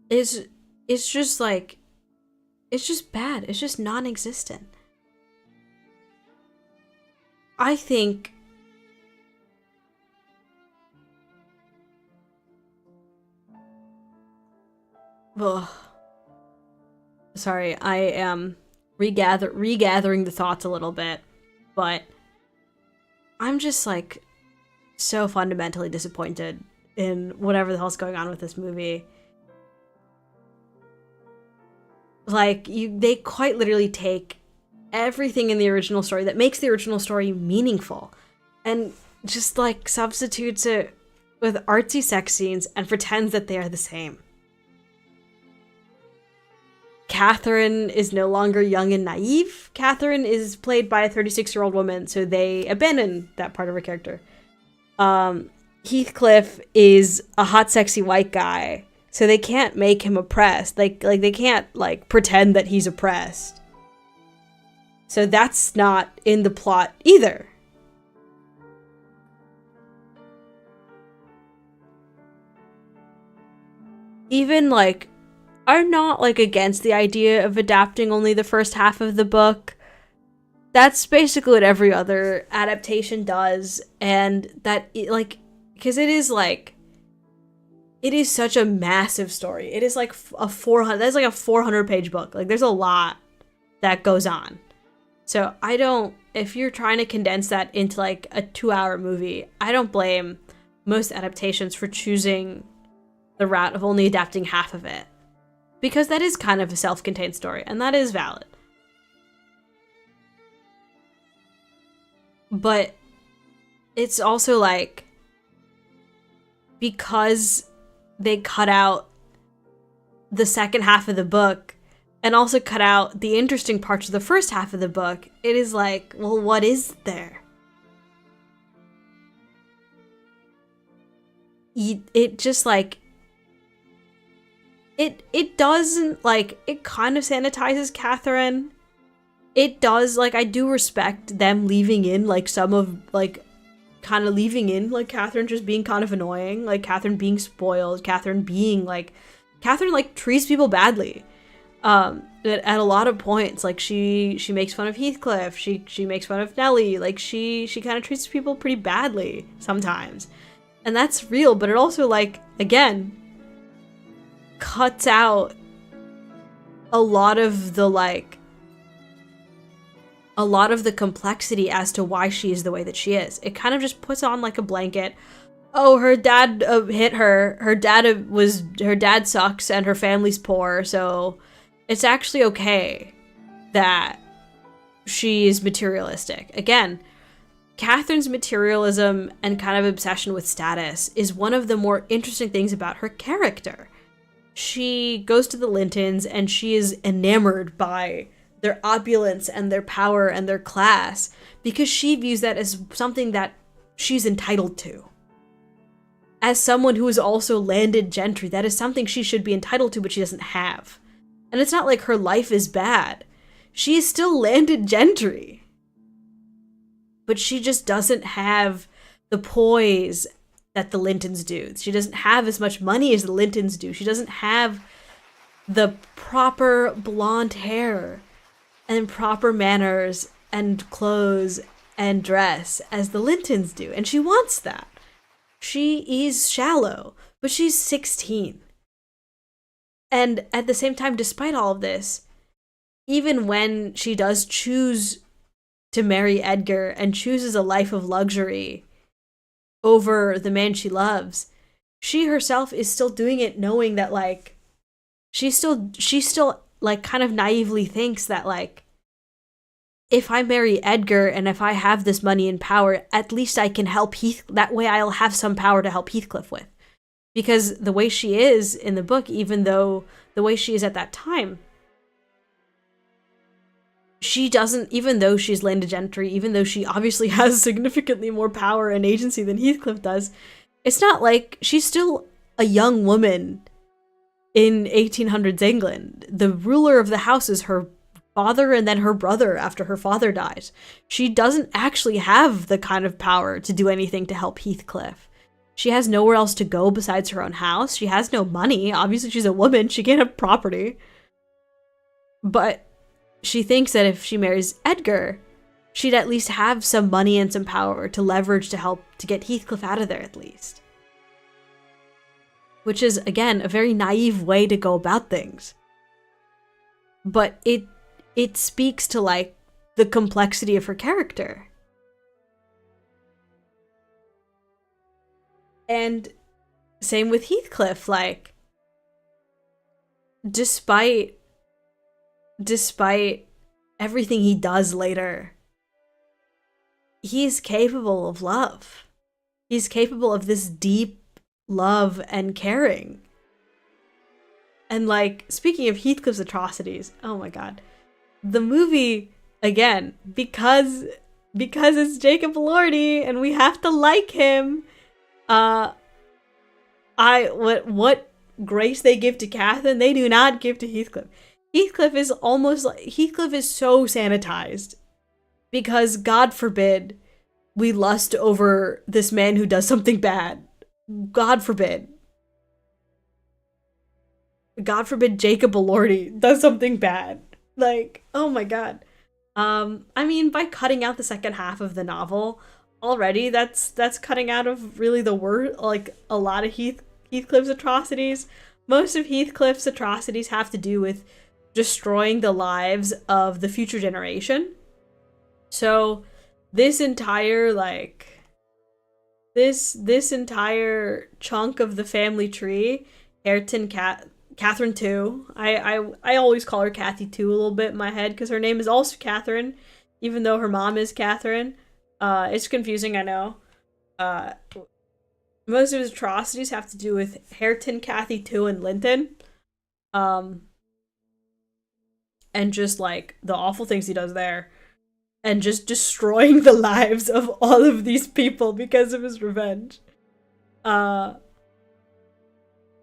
It's just like, it's just bad. It's just non-existent. I think sorry, I am regathering the thoughts a little bit, but I'm just like so fundamentally disappointed in whatever the hell's going on with this movie. Like, they quite literally take everything in the original story that makes the original story meaningful and just like substitutes it with artsy sex scenes and pretends that they are the same. Catherine is no longer young and naive. Catherine is played by a 36-year-old woman, so they abandon that part of her character. Heathcliff is a hot, sexy white guy, so they can't make him oppressed. Like they can't like pretend that he's oppressed. So that's not in the plot either. Even like, I'm not like against the idea of adapting only the first half of the book. That's basically what every other adaptation does, and that like, because it is such a massive story. It is like that's like a 400-page book. Like, there's a lot that goes on. So if you're trying to condense that into like a 2-hour movie, I don't blame most adaptations for choosing the route of only adapting half of it. Because that is kind of a self-contained story, and that is valid. But it's also like, because they cut out the second half of the book and also cut out the interesting parts of the first half of the book, it is like, well, what is there? it just like it doesn't like it kind of sanitizes Catherine. It does, like, I do respect them leaving in like some of like kind of leaving in like Catherine just being kind of annoying, like Catherine being spoiled, Catherine being like Catherine like treats people badly. At a lot of points, like she makes fun of Heathcliff, she makes fun of Nellie, like she kind of treats people pretty badly sometimes. And that's real, but it also like again cuts out a lot of the complexity as to why she is the way that she is. It kind of just puts on like a blanket. Oh, her dad hit her. Her dad sucks and her family's poor, so it's actually okay that she's materialistic. Again, Catherine's materialism and kind of obsession with status is one of the more interesting things about her character. She goes to the Lintons and she is enamored by their opulence and their power and their class because she views that as something that she's entitled to. As someone who is also landed gentry, that is something she should be entitled to, but she doesn't have. And it's not like her life is bad. She is still landed gentry. But she just doesn't have the poise that the Lintons do. She doesn't have as much money as the Lintons do. She doesn't have the proper blonde hair and proper manners and clothes and dress as the Lintons do. And she wants that. She is shallow, but she's 16. And at the same time, despite all of this, even when she does choose to marry Edgar and chooses a life of luxury over the man she loves, she herself is still doing it knowing that, like, she still like, kind of naively thinks that, like, if I marry Edgar and if I have this money and power, at least I can help that way I'll have some power to help Heathcliff with. Because the way she is in the book, even though the way she is at that time, she doesn't, even though she's landed gentry, even though she obviously has significantly more power and agency than Heathcliff does, it's not like she's still a young woman in 1800s England. The ruler of the house is her father and then her brother after her father dies. She doesn't actually have the kind of power to do anything to help Heathcliff. She has nowhere else to go besides her own house. She has no money. Obviously, she's a woman. She can't have property. But she thinks that if she marries Edgar, she'd at least have some money and some power to leverage to help to get Heathcliff out of there at least. Which is, again, a very naive way to go about things. But it speaks to, like, the complexity of her character. And same with Heathcliff, like, despite everything he does later, he's capable of love. He's capable of this deep love and caring. And, like, speaking of Heathcliff's atrocities, oh my god. The movie, again, because it's Jacob Elordi and we have to like him, what grace they give to Catherine, they do not give to Heathcliff. Heathcliff is so sanitized because, God forbid, we lust over this man who does something bad. God forbid. God forbid Jacob Elordi does something bad. Like, oh my god. I mean, by cutting out the second half of the novel, already that's cutting out of really the word, like, a lot of Heathcliff's atrocities. Most of Heathcliff's atrocities have to do with destroying the lives of the future generation. So this entire, like, this entire chunk of the family tree, Catherine 2. I always call her Kathy 2 a little bit in my head because her name is also Catherine, even though her mom is Catherine. It's confusing, I know. Most of his atrocities have to do with Hareton, Kathy 2, and Linton. And just, like, the awful things he does there. And just destroying the lives of all of these people because of his revenge.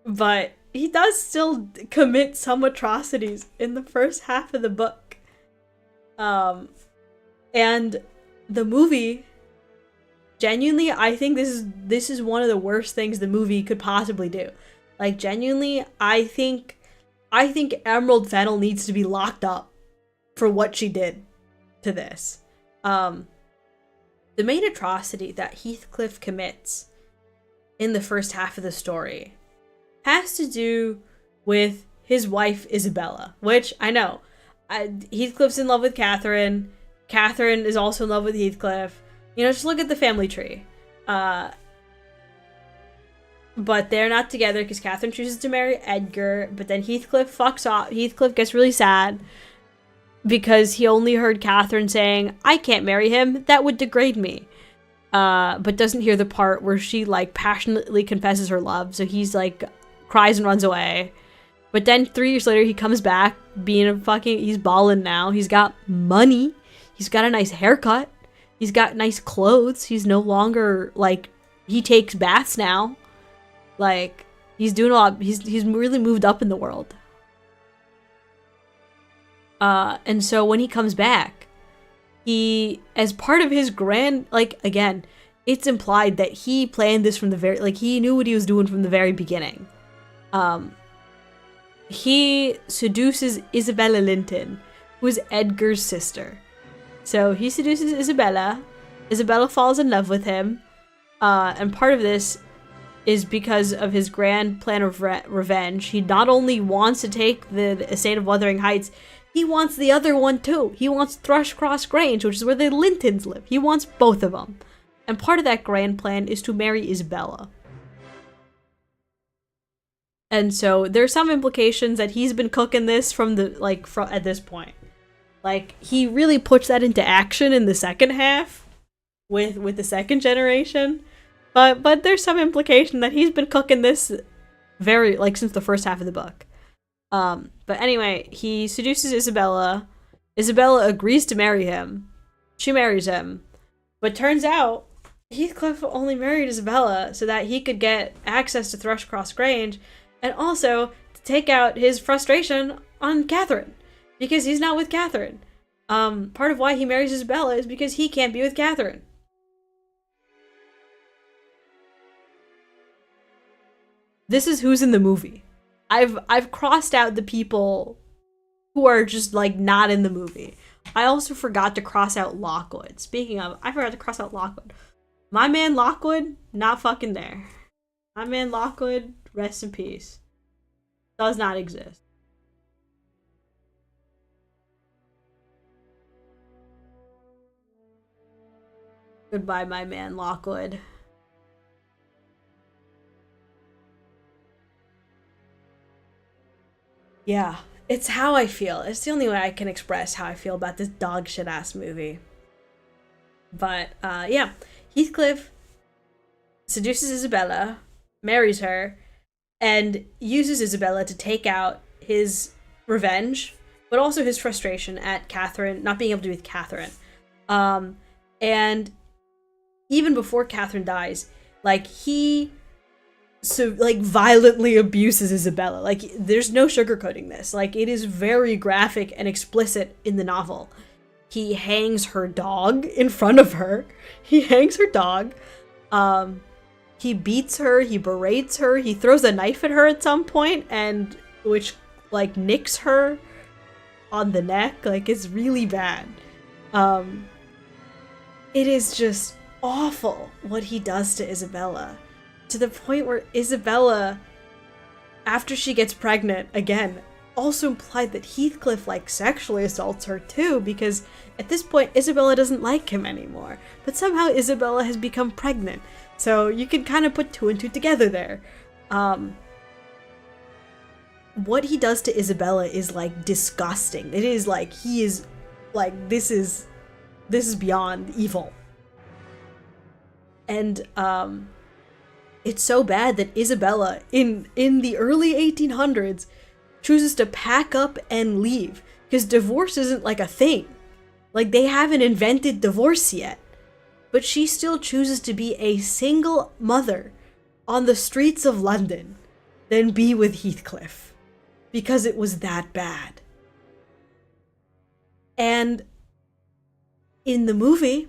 But he does still commit some atrocities in the first half of the book. And the movie, genuinely, I think this is one of the worst things the movie could possibly do. Like, genuinely, I think Emerald Fennel needs to be locked up for what she did to this. The main atrocity that Heathcliff commits in the first half of the story has to do with his wife Isabella, which I know. Heathcliff's in love with Catherine. Catherine is also in love with Heathcliff. You know, just look at the family tree. But they're not together because Catherine chooses to marry Edgar, but then Heathcliff fucks off. Heathcliff gets really sad because he only heard Catherine saying, "I can't marry him, that would degrade me." But doesn't hear the part where she, like, passionately confesses her love, so he's, like, cries and runs away. But then 3 years later, he comes back being he's ballin' now. He's got money. He's got a nice haircut. He's got nice clothes. He's no longer, like, he takes baths now. Like, he's doing a lot. He's really moved up in the world. And so when he comes back, he, as part of his grand, like, again, it's implied that he planned this from the very, like, he knew what he was doing from the very beginning. He seduces Isabella Linton, who is Edgar's sister. So he seduces Isabella. Isabella falls in love with him. And part of this is because of his grand plan of revenge. He not only wants to take the estate of Wuthering Heights, he wants the other one too. He wants Thrushcross Grange, which is where the Lintons live. He wants both of them. And part of that grand plan is to marry Isabella. And so there's some implications that he's been cooking this from at this point. Like, he really puts that into action in the second half with the second generation. But there's some implication that he's been cooking this very, like, since the first half of the book. But anyway, he seduces Isabella. Isabella agrees to marry him. She marries him. But turns out, Heathcliff only married Isabella so that he could get access to Thrushcross Grange, and also to take out his frustration on Catherine, because he's not with Catherine. Part of why he marries Isabella is because he can't be with Catherine. This is who's in the movie. I've crossed out the people who are just, like, not in the movie. I also forgot to cross out Lockwood. Speaking of, I forgot to cross out Lockwood. My man Lockwood, not fucking there. My man Lockwood, rest in peace. Does not exist. Goodbye, my man Lockwood. Yeah, it's how I feel. It's the only way I can express how I feel about this dog shit ass movie. But, yeah. Heathcliff seduces Isabella, marries her, and uses Isabella to take out his revenge, but also his frustration at Catherine, not being able to be with Catherine. And even before Catherine dies, like, he violently abuses Isabella. Like, there's no sugarcoating this. Like, it is very graphic and explicit in the novel. He hangs her dog in front of her. He hangs her dog. He beats her, he berates her, he throws a knife at her at some point, and which, like, nicks her on the neck. Like, it's really bad. It is just awful what he does to Isabella. To the point where Isabella, after she gets pregnant, again, also implied that Heathcliff, like, sexually assaults her too, because at this point Isabella doesn't like him anymore. But somehow Isabella has become pregnant. So you can kind of put two and two together there. What he does to Isabella is, like, disgusting. It is like, he is, like, this is beyond evil. And, it's so bad that Isabella, in the early 1800s, chooses to pack up and leave. Because divorce isn't, like, a thing. Like, they haven't invented divorce yet. But she still chooses to be a single mother on the streets of London. than be with Heathcliff because it was that bad. And in the movie,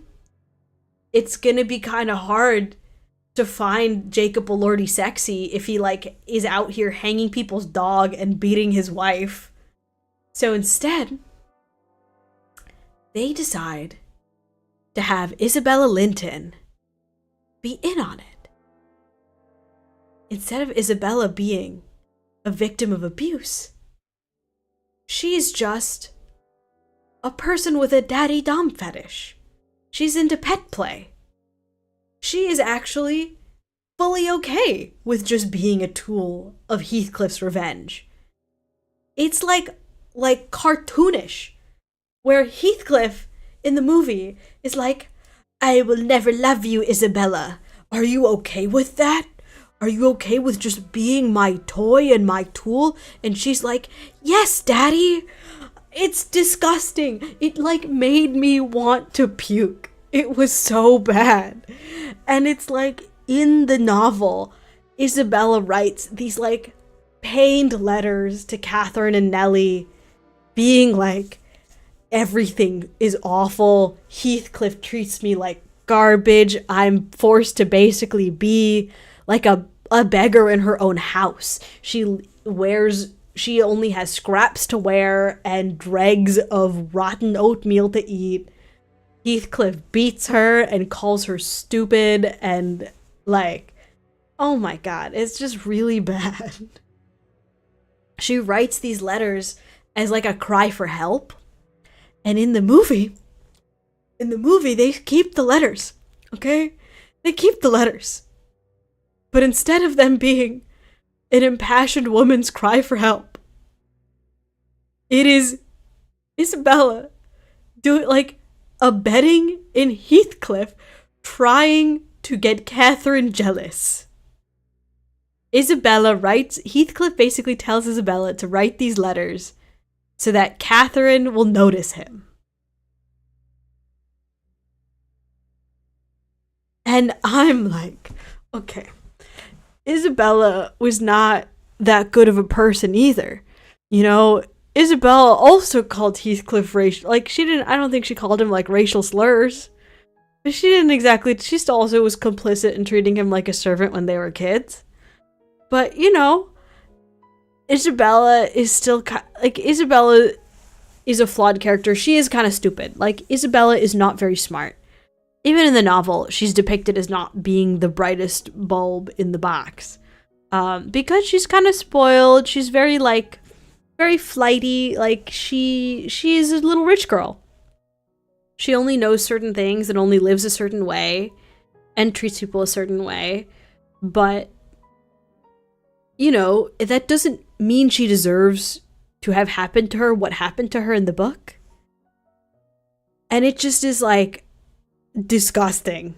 it's gonna be kind of hard to find Jacob Elordi sexy if he like is out here hanging people's dog and beating his wife. So instead, they decide to have Isabella Linton be in on it. Instead of Isabella being a victim of abuse, she's just a person with a daddy dom fetish. She's into pet play. She is actually fully okay with just being a tool of Heathcliff's revenge. It's like cartoonish, where Heathcliff in the movie is like, I will never love you, Isabella. Are you okay with that? Are you okay with just being my toy and my tool? And she's like, yes, daddy. It's disgusting. It like made me want to puke. It was so bad. And it's like in the novel, Isabella writes these like pained letters to Catherine and Nellie being like, everything is awful. Heathcliff treats me like garbage. I'm forced to basically be like a beggar in her own house. She only has scraps to wear and dregs of rotten oatmeal to eat. Heathcliff beats her and calls her stupid and like, oh my god, it's just really bad. She writes these letters as like a cry for help. And in the movie, they keep the letters, okay? They keep the letters. But instead of them being an impassioned woman's cry for help, it is Isabella abetting in Heathcliff trying to get Catherine jealous. Heathcliff basically tells Isabella to write these letters so that Catherine will notice him. And I'm like, okay, Isabella was not that good of a person either. You know, Isabella also called Heathcliff racial. Like, I don't think she called him like racial slurs. But she still also was complicit in treating him like a servant when they were kids. But, you know, Isabella is a flawed character. She is kind of stupid. Like, Isabella is not very smart. Even in the novel, she's depicted as not being the brightest bulb in the box. Because she's kind of spoiled. She's very flighty. Like, she's a little rich girl. She only knows certain things and only lives a certain way and treats people a certain way. But, you know, that doesn't mean she deserves to have happened to her what happened to her in the book. And it just is like disgusting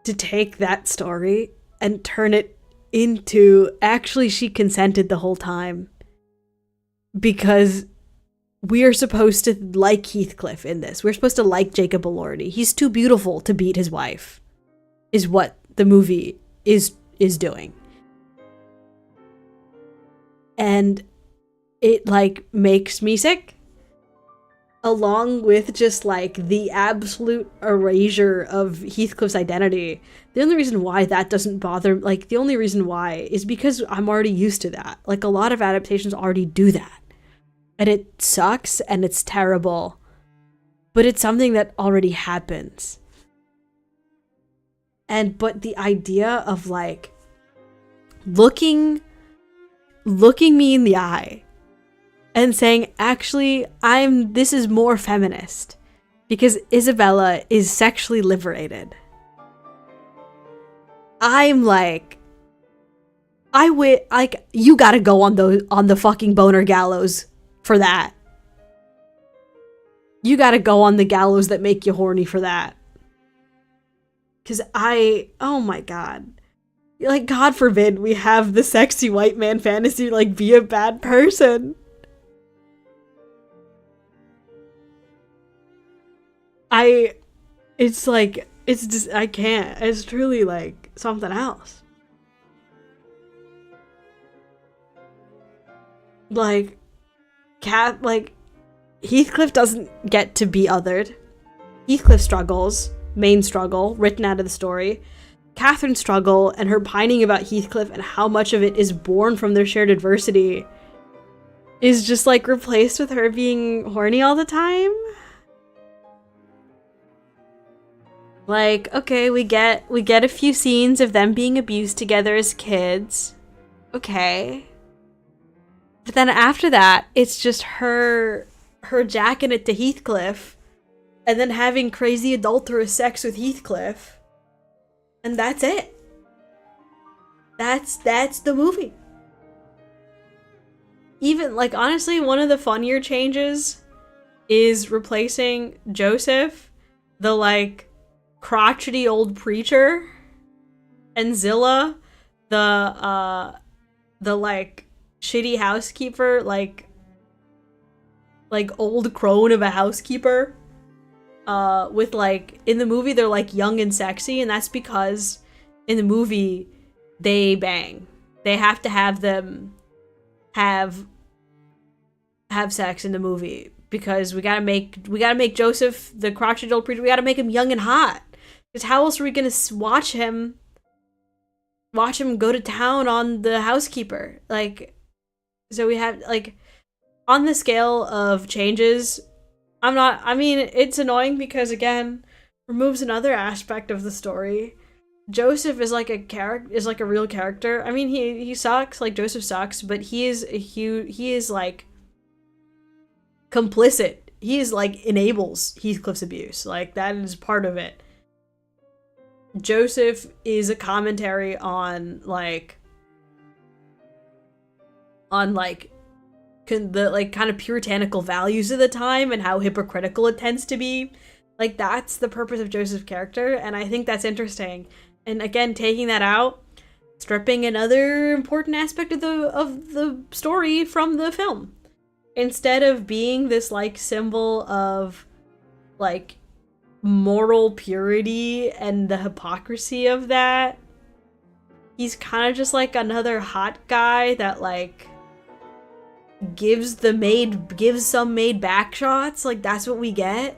to take that story and turn it into actually she consented the whole time because we are supposed to like Heathcliff in this. We're supposed to like Jacob Elordi. He's too beautiful to beat his wife, is what the movie is doing. And it like makes me sick, along with just like the absolute erasure of Heathcliff's identity. The only reason why that doesn't bother, like the only reason why is because I'm already used to that. Like a lot of adaptations already do that. And it sucks and it's terrible, but it's something that already happens. But the idea of like looking me in the eye and saying, actually, this is more feminist because Isabella is sexually liberated. I'm like, you gotta go on the fucking boner gallows for that. You gotta go on the gallows that make you horny for that. Cause oh my god. Like, God forbid we have the sexy white man fantasy, like, be a bad person. It's like, it's just, I can't. It's truly, like, something else. Like, Heathcliff doesn't get to be othered. Heathcliff struggles, main struggle, written out of the story. Catherine's struggle and her pining about Heathcliff and how much of it is born from their shared adversity is just like replaced with her being horny all the time. Like, okay, we get a few scenes of them being abused together as kids. Okay. But then after that, it's just her jacking it to Heathcliff and then having crazy adulterous sex with Heathcliff. And that's it. That's the movie. Even, like, honestly, one of the funnier changes is replacing Joseph, the, like, crotchety old preacher, and Zilla, the like, shitty housekeeper, like old crone of a housekeeper. With, like, in the movie they're like young and sexy, and that's because in the movie they bang. They have to have them have sex in the movie because we gotta make Joseph, the crotchety old preacher, we gotta make him young and hot. Because how else are we gonna watch him go to town on the housekeeper? Like, so we have, like, on the scale of changes, it's annoying because, again, removes another aspect of the story. Joseph is like a real character. I mean, he sucks, like, Joseph sucks, but he is like complicit. He is like enables Heathcliff's abuse. Like, that is part of it. Joseph is a commentary on the, like, kind of puritanical values of the time and how hypocritical it tends to be. Like, that's the purpose of Joseph's character, and I think that's interesting. And again, taking that out, stripping another important aspect of the story from the film. Instead of being this, like, symbol of, like, moral purity and the hypocrisy of that, he's kind of just like another hot guy that, like, gives some maid back shots. Like, that's what we get.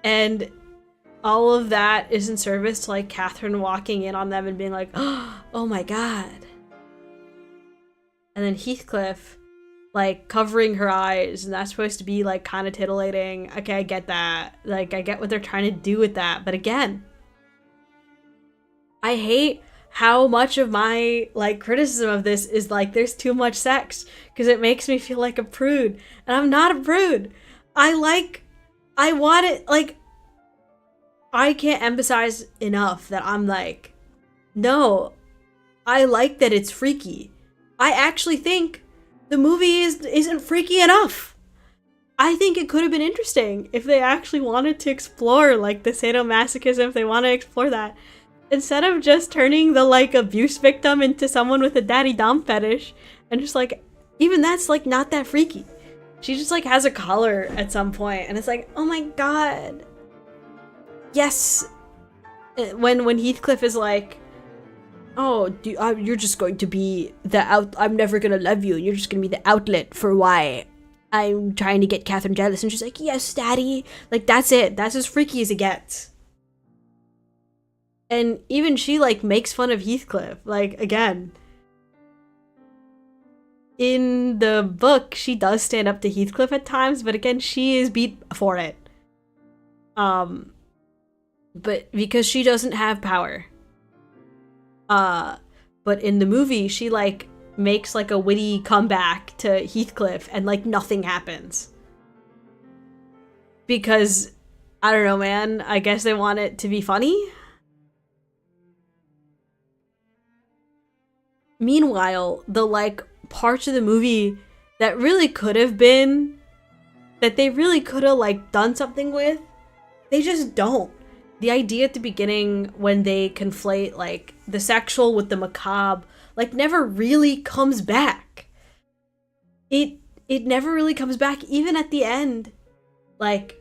And all of that is in service to, like, Catherine walking in on them and being like, oh my god. And then Heathcliff, like, covering her eyes, and that's supposed to be, like, kind of titillating. Okay, I get that. Like, I get what they're trying to do with that. But again, I hate how much of my, like, criticism of this is, like, there's too much sex, because it makes me feel like a prude. And I'm not a prude. I want it, like, I can't emphasize enough that I'm like, no, I like that it's freaky. I actually think the movie isn't freaky enough. I think it could have been interesting if they actually wanted to explore, like, the sadomasochism, if they want to explore that. Instead of just turning the, like, abuse victim into someone with a daddy dom fetish, and just, like, even that's, like, not that freaky. She just, like, has a collar at some point, and it's like, oh my god. Yes. When Heathcliff is like, oh, you're just going to be I'm never gonna love you, you're just gonna be the outlet for why I'm trying to get Catherine jealous, and she's like, yes, daddy. Like, that's it. That's as freaky as it gets. And even she, like, makes fun of Heathcliff. Like, again, in the book, she does stand up to Heathcliff at times, but again, she is beat for it. But because she doesn't have power. But in the movie, she, like, makes, like, a witty comeback to Heathcliff, and, like, nothing happens. Because, I don't know, man, I guess they want it to be funny? Meanwhile, the, like, parts of the movie that really could have been, that they really could have, like, done something with, they just don't. The idea at the beginning when they conflate, like, the sexual with the macabre, like, never really comes back. It never really comes back, even at the end. Like,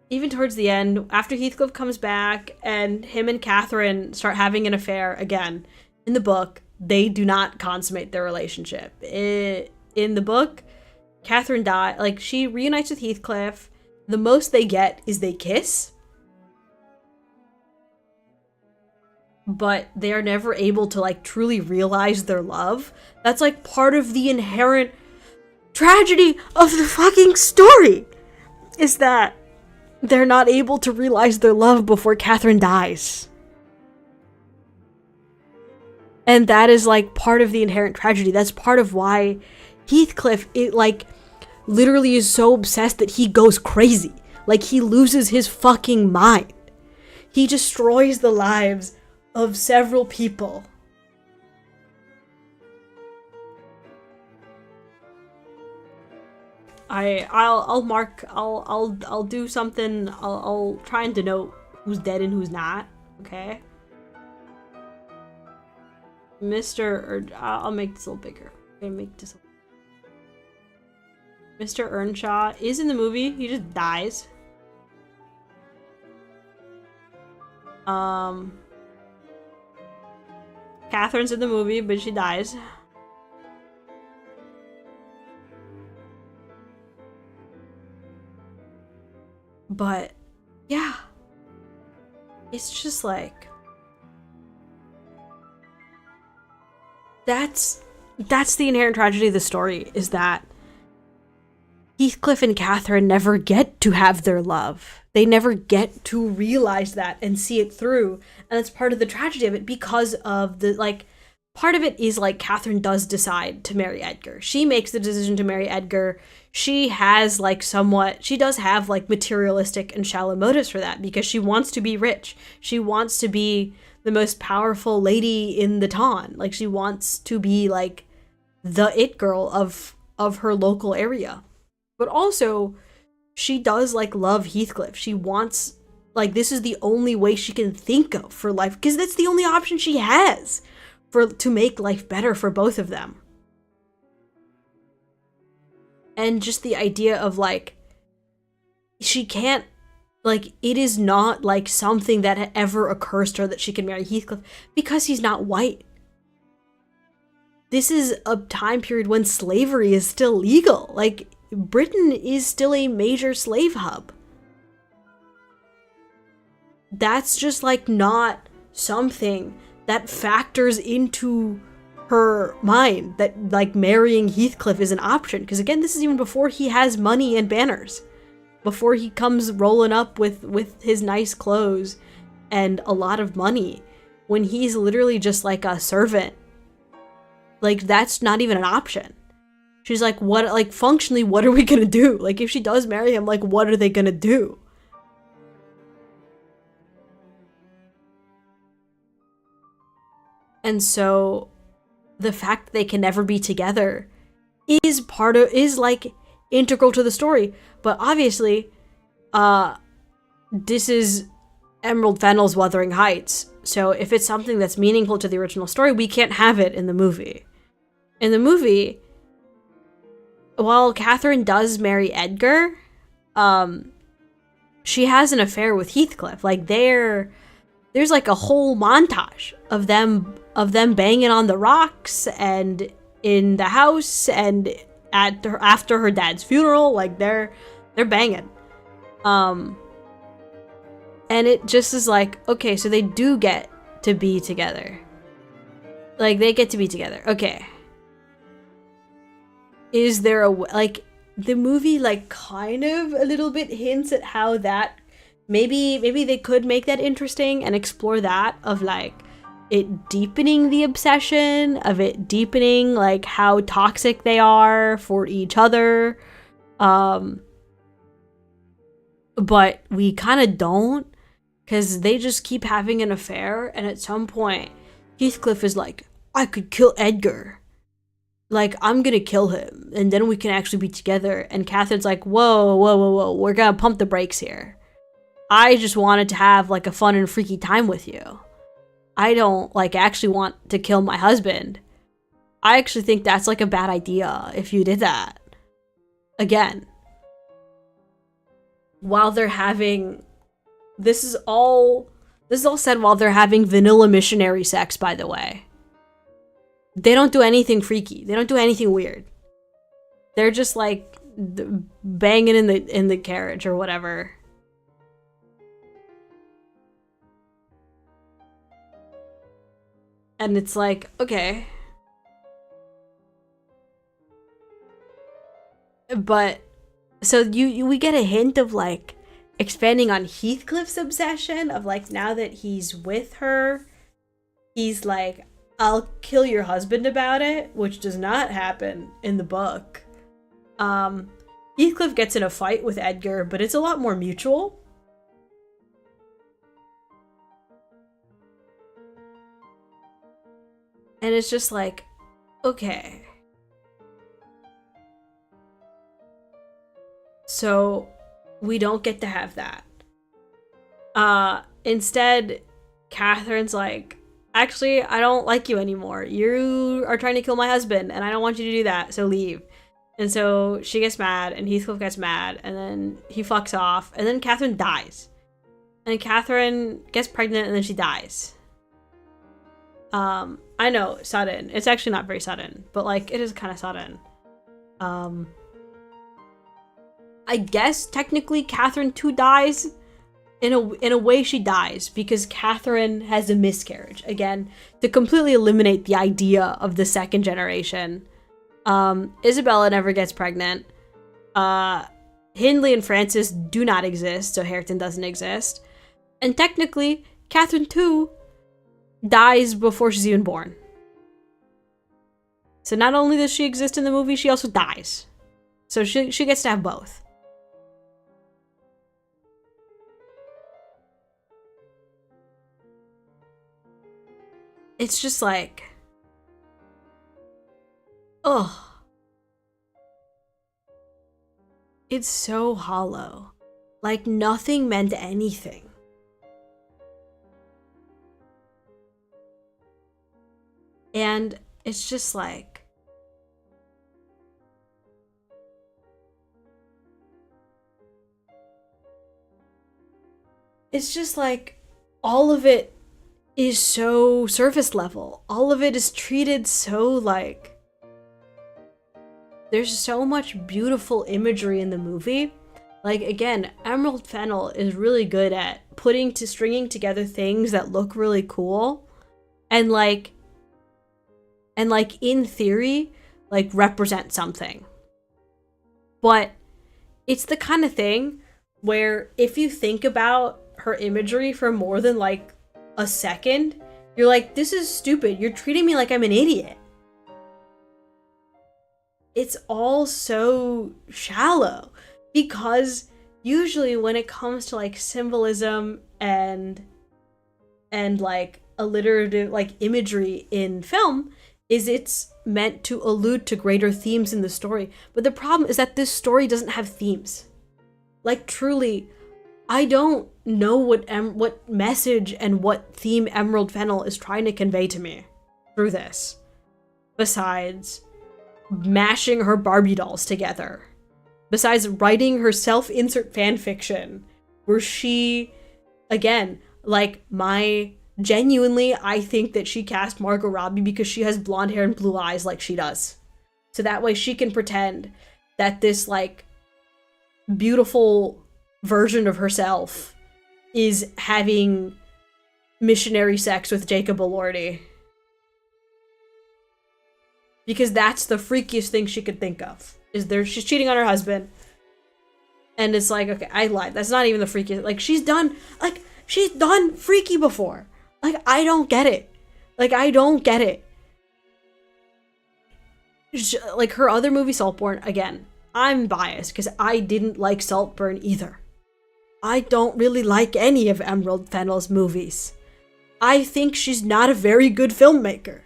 even towards the end, after Heathcliff comes back and him and Catherine start having an affair again, in the book, they do not consummate their relationship. In the book, Catherine died, like, she reunites with Heathcliff. The most they get is they kiss, but they are never able to, like, truly realize their love. That's, like, part of the inherent tragedy of the fucking story, is that they're not able to realize their love before Catherine dies. And that is, like, part of the inherent tragedy. That's part of why Heathcliff, it, like, literally is so obsessed that he goes crazy. Like, he loses his fucking mind. He destroys the lives of several people. I'll do something. I'll try and denote who's dead and who's not. Okay. I'll make this a little bigger. Okay, make this. Mr. Earnshaw is in the movie. He just dies. Catherine's in the movie, but she dies. But yeah, it's just like, that's the inherent tragedy of the story, is that Heathcliff and Catherine never get to have their love. They never get to realize that and see it through. And that's part of the tragedy of it, because of the, like, part of it is, like, Catherine does decide to marry Edgar. She makes the decision to marry Edgar. She has, like, she does have, like, materialistic and shallow motives for that, because she wants to be rich. She wants to be the most powerful lady in the town. Like, she wants to be, like, the it girl of her local area. But also, she does, like, love Heathcliff. She wants, like, this is the only way she can think of for life, because that's the only option she has to make life better for both of them. And just the idea of, like, she can't, like, it is not, like, something that ever occurs to her that she can marry Heathcliff, because he's not white. This is a time period when slavery is still legal. Like, Britain is still a major slave hub. That's just, like, not something that factors into her mind, that, like, marrying Heathcliff is an option. Because, again, this is even before he has money and banners. Before he comes rolling up with his nice clothes and a lot of money. When he's literally just, like, a servant. Like, that's not even an option. She's like, what, like, functionally, what are we gonna do? Like, if she does marry him, like, what are they gonna do? And so, the fact that they can never be together is like, integral to the story. But obviously, this is Emerald Fennell's Wuthering Heights. So if it's something that's meaningful to the original story, we can't have it in the movie. In the movie, while Catherine does marry Edgar, she has an affair with Heathcliff. Like, there's like a whole montage of them banging on the rocks and in the house and after her dad's funeral. Like, they're banging. And it just is like, okay, so they do get to be together. Like, they get to be together. Okay. Is there like, the movie, like, kind of a little bit hints at how that, maybe they could make that interesting and explore that, of, like, it deepening the obsession, of it deepening, like, how toxic they are for each other. But we kind of don't, because they just keep having an affair, and at some point, Heathcliff is like, I could kill Edgar. Like, I'm gonna kill him, and then we can actually be together. And Catherine's like, whoa, we're gonna pump the brakes here. I just wanted to have, like, a fun and freaky time with you. I don't, like, actually want to kill my husband. I actually think that's, like, a bad idea if you did that. Again. While they're having... This is all said while they're having vanilla missionary sex, by the way. They don't do anything freaky. They don't do anything weird. They're just like banging in the carriage or whatever. And it's like, okay. But so we get a hint of like expanding on Heathcliff's obsession of like, now that he's with her, he's like, I'll kill your husband about it, which does not happen in the book. Heathcliff gets in a fight with Edgar, but it's a lot more mutual. And it's just like, okay. So we don't get to have that. Instead, Catherine's like, actually, I don't like you anymore. You are trying to kill my husband, and I don't want you to do that, so leave. And so she gets mad, and Heathcliff gets mad, and then he fucks off, and then Catherine dies. And Catherine gets pregnant, and then she dies. I know, sudden. It's actually not very sudden, but like, it is kind of sudden. I guess technically Catherine too dies. In a way she dies, because Catherine has a miscarriage. Again, to completely eliminate the idea of the second generation. Isabella never gets pregnant. Hindley and Francis do not exist, so Hareton doesn't exist. And technically, Catherine too dies before she's even born. So not only does she exist in the movie, she also dies. So she gets to have both. It's just like, ugh. It's so hollow. Like nothing meant anything. And it's just like, all of it is so surface level. All of it is treated so like, there's so much beautiful imagery in the movie. Like, again, Emerald Fennell is really good at stringing together things that look really cool and like in theory, like represent something. But it's the kind of thing where if you think about her imagery for more than like a second, you're like, this is stupid. You're treating me like I'm an idiot. It's all so shallow, because usually when it comes to like symbolism and like alliterative like imagery in film, is it's meant to allude to greater themes in the story. But the problem is that this story doesn't have themes. Like truly, I don't know what message and what theme Emerald Fennell is trying to convey to me through this, besides mashing her Barbie dolls together, besides writing her self-insert fanfiction where she, again, like genuinely, I think that she cast Margot Robbie because she has blonde hair and blue eyes like she does. So that way she can pretend that this like beautiful version of herself is having missionary sex with Jacob Elordi. Because that's the freakiest thing she could think of. She's cheating on her husband. And it's like, okay, I lied. That's not even the freakiest. Like, she's done freaky before. Like, I don't get it. Like, her other movie, Saltburn, again, I'm biased because I didn't like Saltburn either. I don't really like any of Emerald Fennell's movies. I think she's not a very good filmmaker.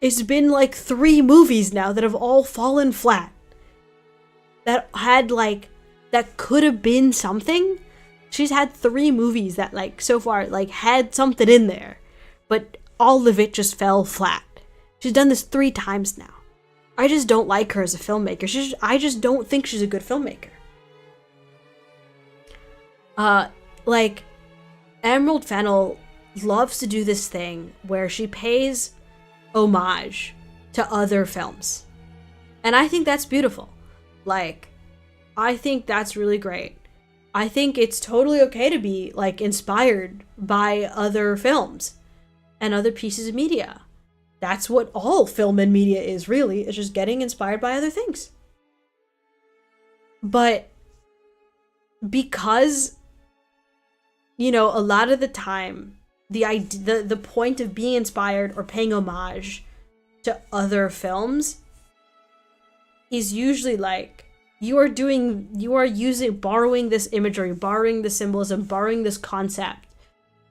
It's been like 3 movies now that have all fallen flat. That could have been something. She's had 3 movies that like so far like had something in there, but all of it just fell flat. She's done this 3 times now. I just don't like her as a filmmaker. I just don't think she's a good filmmaker. Like, Emerald Fennell loves to do this thing where she pays homage to other films. And I think that's beautiful. Like, I think that's really great. I think it's totally okay to be, like, inspired by other films and other pieces of media. That's what all film and media is, really. It's just getting inspired by other things. But because, you know, a lot of the time, the point of being inspired or paying homage to other films is usually like, you are borrowing this imagery, borrowing the symbolism, borrowing this concept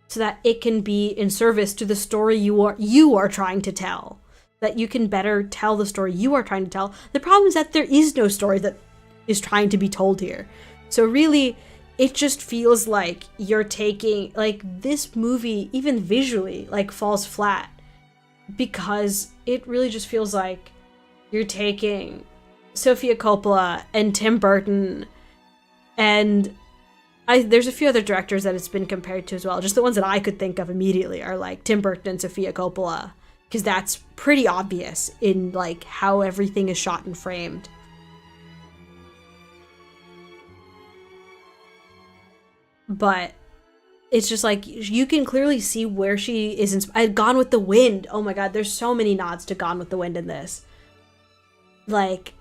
so that it can be in service to the story you are trying to tell, that you can better tell the story you are trying to tell. The problem is that there is no story that is trying to be told here. So really, it just feels like you're taking, like, this movie, even visually, like, falls flat, because it really just feels like you're taking Sofia Coppola and Tim Burton, and there's a few other directors that it's been compared to as well. Just the ones that I could think of immediately are like Tim Burton and Sofia Coppola, because that's pretty obvious in, like, how everything is shot and framed. But it's just like, you can clearly see where she is inspired. Gone with the Wind. Oh my god, there's so many nods to Gone with the Wind in this. Like,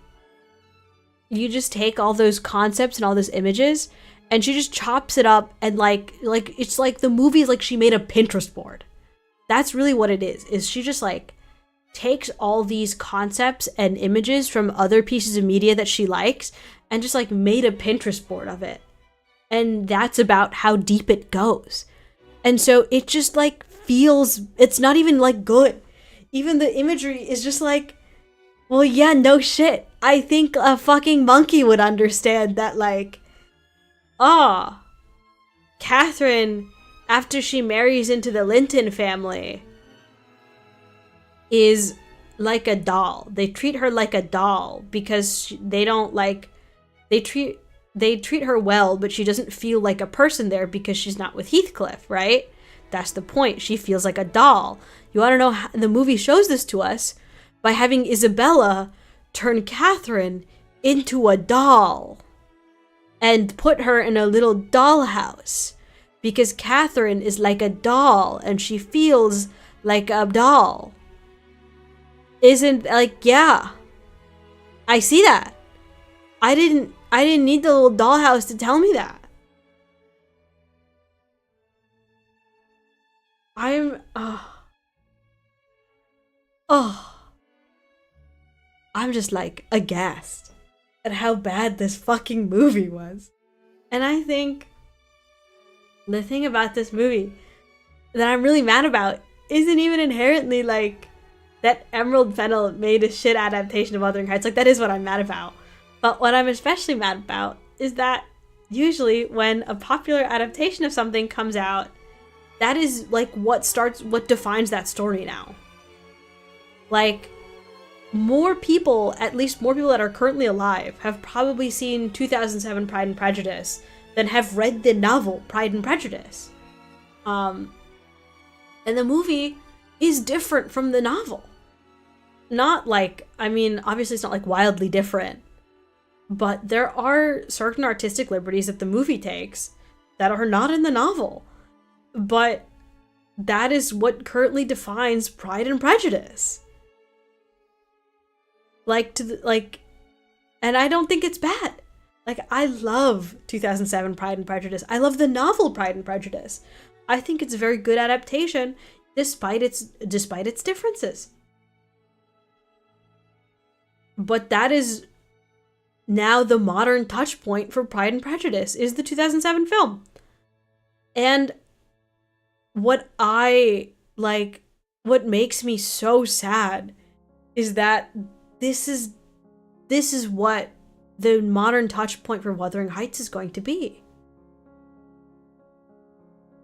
you just take all those concepts and all those images, and she just chops it up, and like it's like the movie is like she made a Pinterest board. That's really what it is she just, like, takes all these concepts and images from other pieces of media that she likes and just, like, made a Pinterest board of it. And that's about how deep it goes. And so it just, like, feels, it's not even, like, good. Even the imagery is just like, well, yeah, no shit. I think a fucking monkey would understand that, like, Catherine, after she marries into the Linton family, is like a doll. They treat her like a doll because they don't, like, they treat her well, but she doesn't feel like a person there because she's not with Heathcliff, right? That's the point. She feels like a doll. You want to know how the movie shows this to us? By having Isabella turn Catherine into a doll and put her in a little dollhouse, because Catherine is like a doll and she feels like a doll. Isn't, like, yeah, I see that. I didn't need the little dollhouse to tell me that. I'm just, like, aghast at how bad this fucking movie was. And I think the thing about this movie that I'm really mad about isn't even inherently, like, that Emerald Fennell made a shit adaptation of Wuthering Heights. Like, that is what I'm mad about. But what I'm especially mad about is that usually when a popular adaptation of something comes out, that is, like, what defines that story now. Like, more people, at least more people that are currently alive, have probably seen 2007 Pride and Prejudice than have read the novel Pride and Prejudice. And the movie is different from the novel. Not like, I mean, obviously it's not, like, wildly different, but there are certain artistic liberties that the movie takes that are not in the novel. But that is what currently defines Pride and Prejudice. And I don't think it's bad. Like, I love 2007 Pride and Prejudice. I love the novel Pride and Prejudice. I think it's a very good adaptation, despite its differences. But that is now the modern touch point for Pride and Prejudice, is the 2007 film. And what makes me so sad is that this is what the modern touch point for Wuthering Heights is going to be.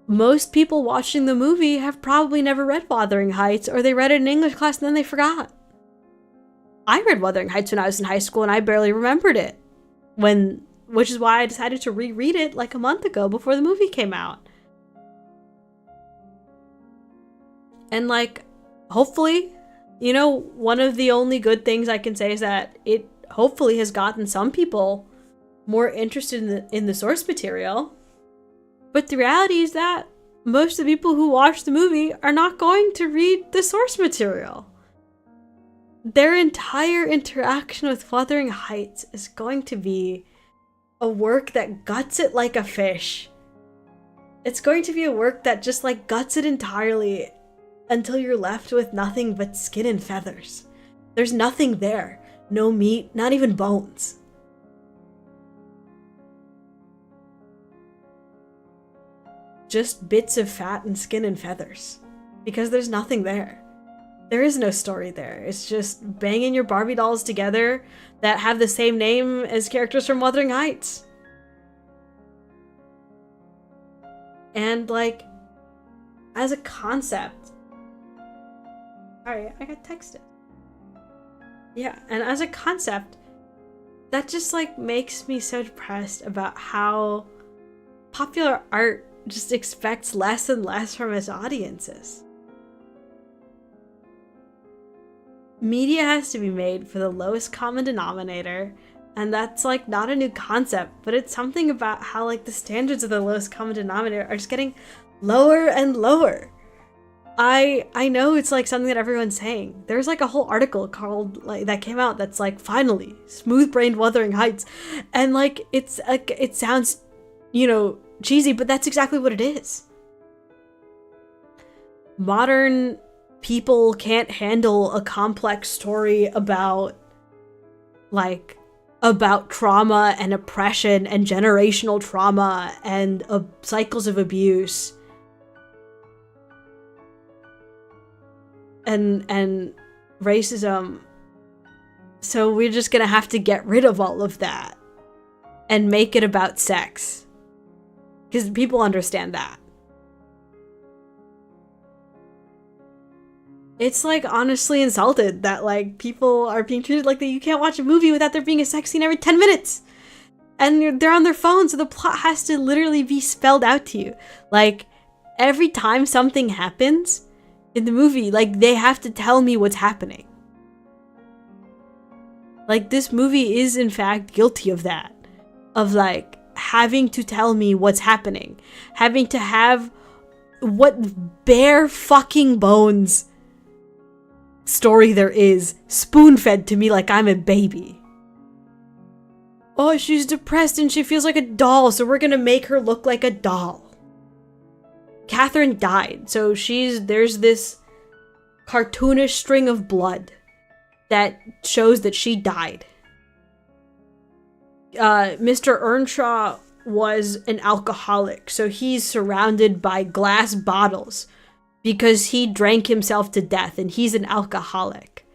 Most people watching the movie have probably never read Wuthering Heights, or they read it in English class and then they forgot. I read Wuthering Heights when I was in high school and I barely remembered it. Which is why I decided to reread it like a month ago before the movie came out. And, like, hopefully You know, one of the only good things I can say is that it hopefully has gotten some people more interested in the source material. But the reality is that most of the people who watch the movie are not going to read the source material. Their entire interaction with Wuthering Heights is going to be a work that guts it like a fish. It's going to be a work that just like guts it entirely until you're left with nothing but skin and feathers. There's nothing there. No meat, not even bones. Just bits of fat and skin and feathers. Because there's nothing there. There is no story there. It's just banging your Barbie dolls together that have the same name as characters from Wuthering Heights. And like, as a concept, sorry, I got texted. Yeah, and as a concept, that just like makes me so depressed about how popular art just expects less and less from its audiences. Media has to be made for the lowest common denominator, and that's like not a new concept, but it's something about how like the standards of the lowest common denominator are just getting lower and lower. I know it's like something that everyone's saying. There's like a whole article called like that came out that's like, finally smooth-brained Wuthering Heights, and like it's like it sounds, you know, cheesy, but that's exactly what it is. Modern people can't handle a complex story about trauma and oppression and generational trauma and cycles of abuse and racism. So we're just gonna have to get rid of all of that and make it about sex, because people understand that. It's like honestly insulted that like people are being treated like that. You can't watch a movie without there being a sex scene every 10 minutes. And they're on their phone, so the plot has to literally be spelled out to you. Like every time something happens in the movie, like they have to tell me what's happening. Like this movie is in fact guilty of that. Of like having to tell me what's happening. Having to have what bare fucking bones story there is spoon-fed to me like I'm a baby. Oh, she's depressed and she feels like a doll, so we're gonna make her look like a doll. Catherine died, so there's this cartoonish string of blood that shows that she died. Mr. Earnshaw was an alcoholic, so he's surrounded by glass bottles because he drank himself to death, and he's an alcoholic.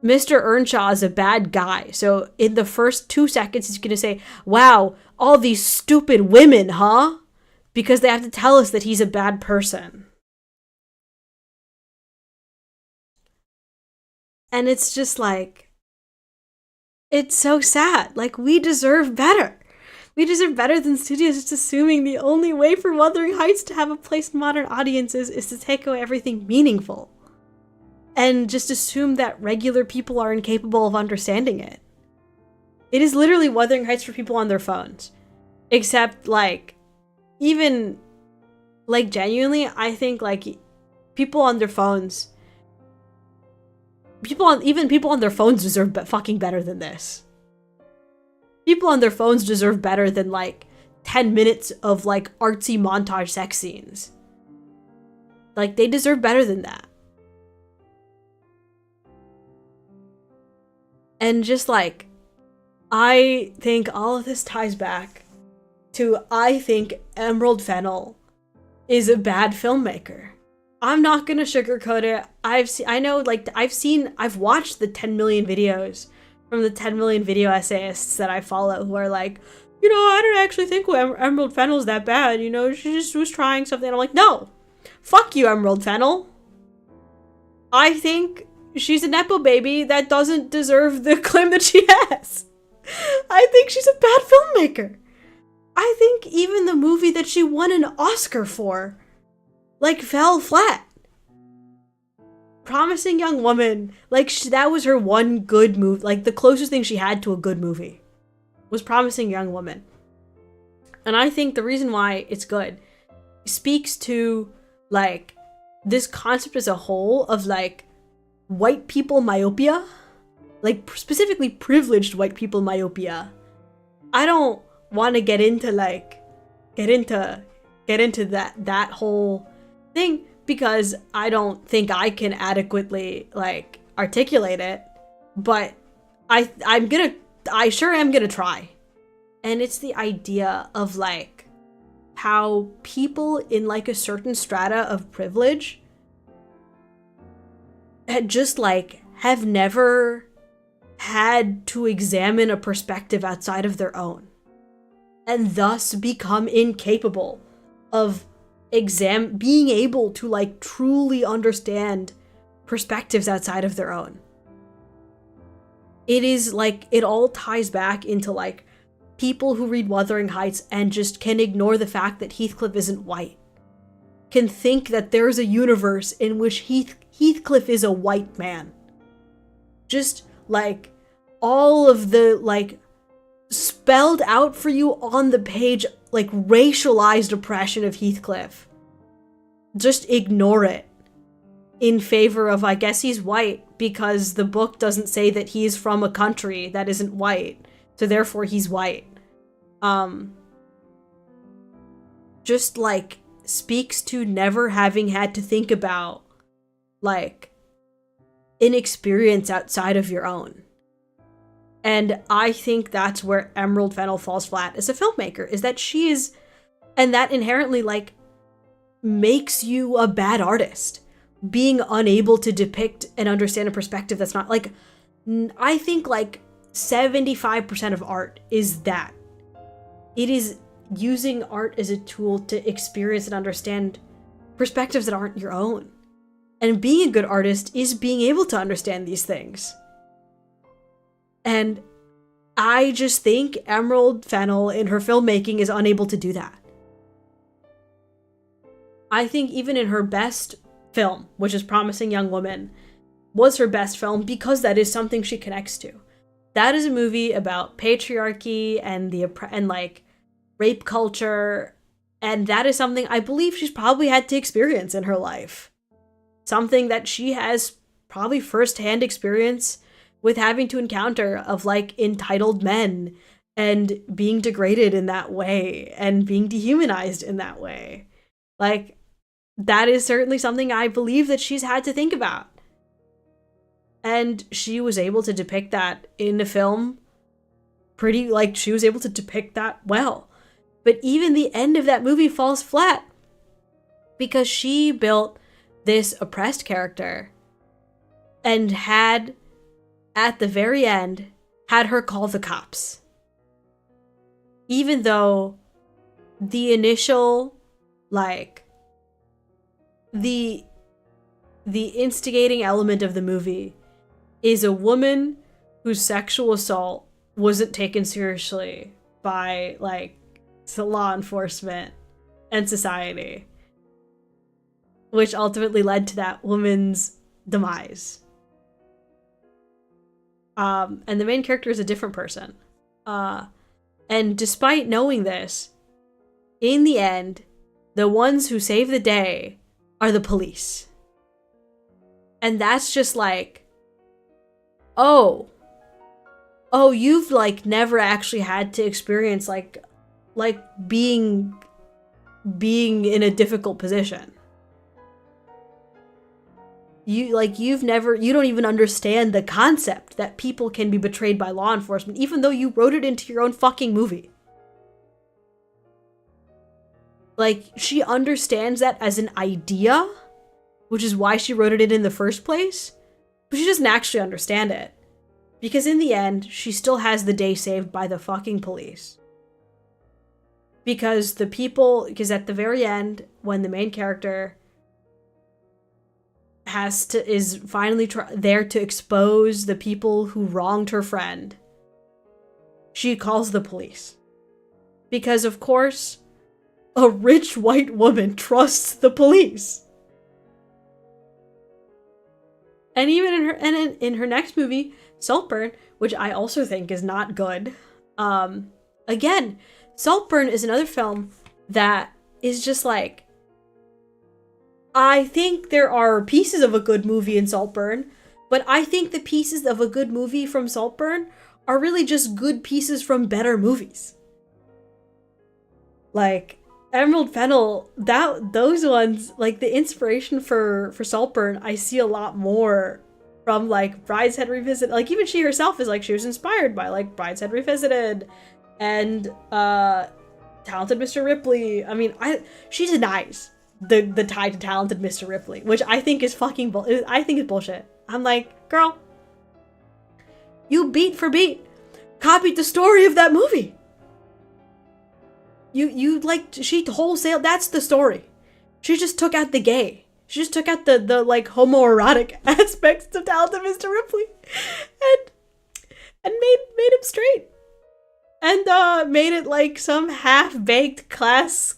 Mr. Earnshaw is a bad guy, so in the first 2 seconds he's gonna say, wow, all these stupid women, huh? Because they have to tell us that he's a bad person. And it's just like, it's so sad. Like, we deserve better. We deserve better than studios just assuming the only way for Wuthering Heights to have a place in modern audiences is to take away everything meaningful. And just assume that regular people are incapable of understanding it. It is literally Wuthering Heights for people on their phones. Except, like, even, like, genuinely, I think, like, people on their phones, even people on their phones deserve fucking better than this. People on their phones deserve better than, like, 10 minutes of, like, artsy montage sex scenes. Like, they deserve better than that. And just, like, I think all of this ties back to, I think Emerald Fennell is a bad filmmaker. I'm not gonna sugarcoat it. I've watched the 10 million videos from the 10 million video essayists that I follow who are like, you know, I don't actually think Emerald Fennell's that bad, you know, she just was trying something. And I'm like, no, fuck you, Emerald Fennell. I think she's a Nepo baby that doesn't deserve the claim that she has. I think she's a bad filmmaker. I think even the movie that she won an Oscar for, like, fell flat. Promising Young Woman, like, that was her one good movie, like, the closest thing she had to a good movie was Promising Young Woman. And I think the reason why it's good speaks to, like, this concept as a whole of, like, white people myopia, like, specifically privileged white people myopia. I don't want to get into that whole thing, because I don't think I can adequately, like, articulate it, but I sure am gonna try. And it's the idea of, like, how people in, like, a certain strata of privilege had just, like, have never had to examine a perspective outside of their own, and thus become incapable of being able to, like, truly understand perspectives outside of their own. It is, like, it all ties back into, like, people who read Wuthering Heights and just can ignore the fact that Heathcliff isn't white. Can think that there's a universe in which Heathcliff is a white man. Just, like, all of the, like, spelled out for you on the page, like, racialized oppression of Heathcliff. Just ignore it in favor of, I guess he's white because the book doesn't say that he's from a country that isn't white, so therefore he's white. Just, like, speaks to never having had to think about, like, an experience outside of your own. And I think that's where Emerald Fennell falls flat as a filmmaker, is that she is, and that inherently, like, makes you a bad artist. Being unable to depict and understand a perspective that's not, like, I think, like, 75% of art is that. It is using art as a tool to experience and understand perspectives that aren't your own. And being a good artist is being able to understand these things. And I just think Emerald Fennell in her filmmaking is unable to do that. I think even in her best film, which is Promising Young Woman, was her best film because that is something she connects to. That is a movie about patriarchy and like rape culture, and that is something I believe she's probably had to experience in her life. Something that she has probably firsthand experience with having to encounter, of, like, entitled men and being degraded in that way and being dehumanized in that way. Like, that is certainly something I believe that she's had to think about. And she was able to depict that in the film she was able to depict that well. But even the end of that movie falls flat because she built this oppressed character and had, at the very end, had her call the cops. Even though the initial, like, the instigating element of the movie is a woman whose sexual assault wasn't taken seriously by, like, law enforcement and society, which ultimately led to that woman's demise. And the main character is a different person. And despite knowing this, in the end, the ones who save the day are the police. And that's just like, oh, you've, like, never actually had to experience, like being in a difficult position. You don't even understand the concept that people can be betrayed by law enforcement, even though you wrote it into your own fucking movie. Like, she understands that as an idea, which is why she wrote it in the first place, but she doesn't actually understand it. Because in the end, she still has the day saved by the fucking police. Because at the very end, when the main character is finally there to expose the people who wronged her friend, she calls the police. Because, of course, a rich white woman trusts the police. And even in her next movie, Saltburn, which I also think is not good. Again, Saltburn is another film that is just like, I think there are pieces of a good movie in Saltburn, but I think the pieces of a good movie from Saltburn are really just good pieces from better movies. Like Emerald Fennel, those ones, like the inspiration for Saltburn, I see a lot more from like Brideshead Revisited. Like even she herself is like, she was inspired by like Brideshead Revisited and Talented Mr. Ripley. I mean, she denies the tie to Talented Mr. Ripley, which I think is fucking I think it's bullshit. I'm like, girl, you beat for beat copied the story of that movie. You like, she wholesale, that's the story. She just took out the gay. She just took out the like homoerotic aspects of Talented Mr. Ripley and made him straight. And made it like some half-baked class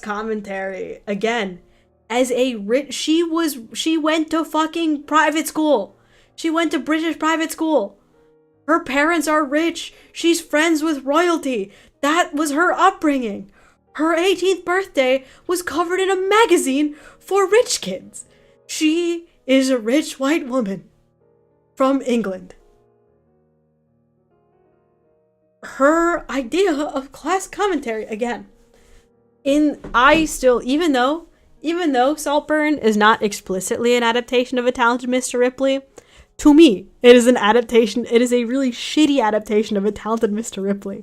commentary. Again, as a rich, she went to fucking private school. She went to British private school. Her parents are rich. She's friends with royalty. That was her upbringing. Her 18th birthday was covered in a magazine for rich kids. She is a rich white woman from England. Her idea of class commentary, again, even though Saltburn is not explicitly an adaptation of A Talented Mr. Ripley, to me, it is an adaptation. It is a really shitty adaptation of A Talented Mr. Ripley.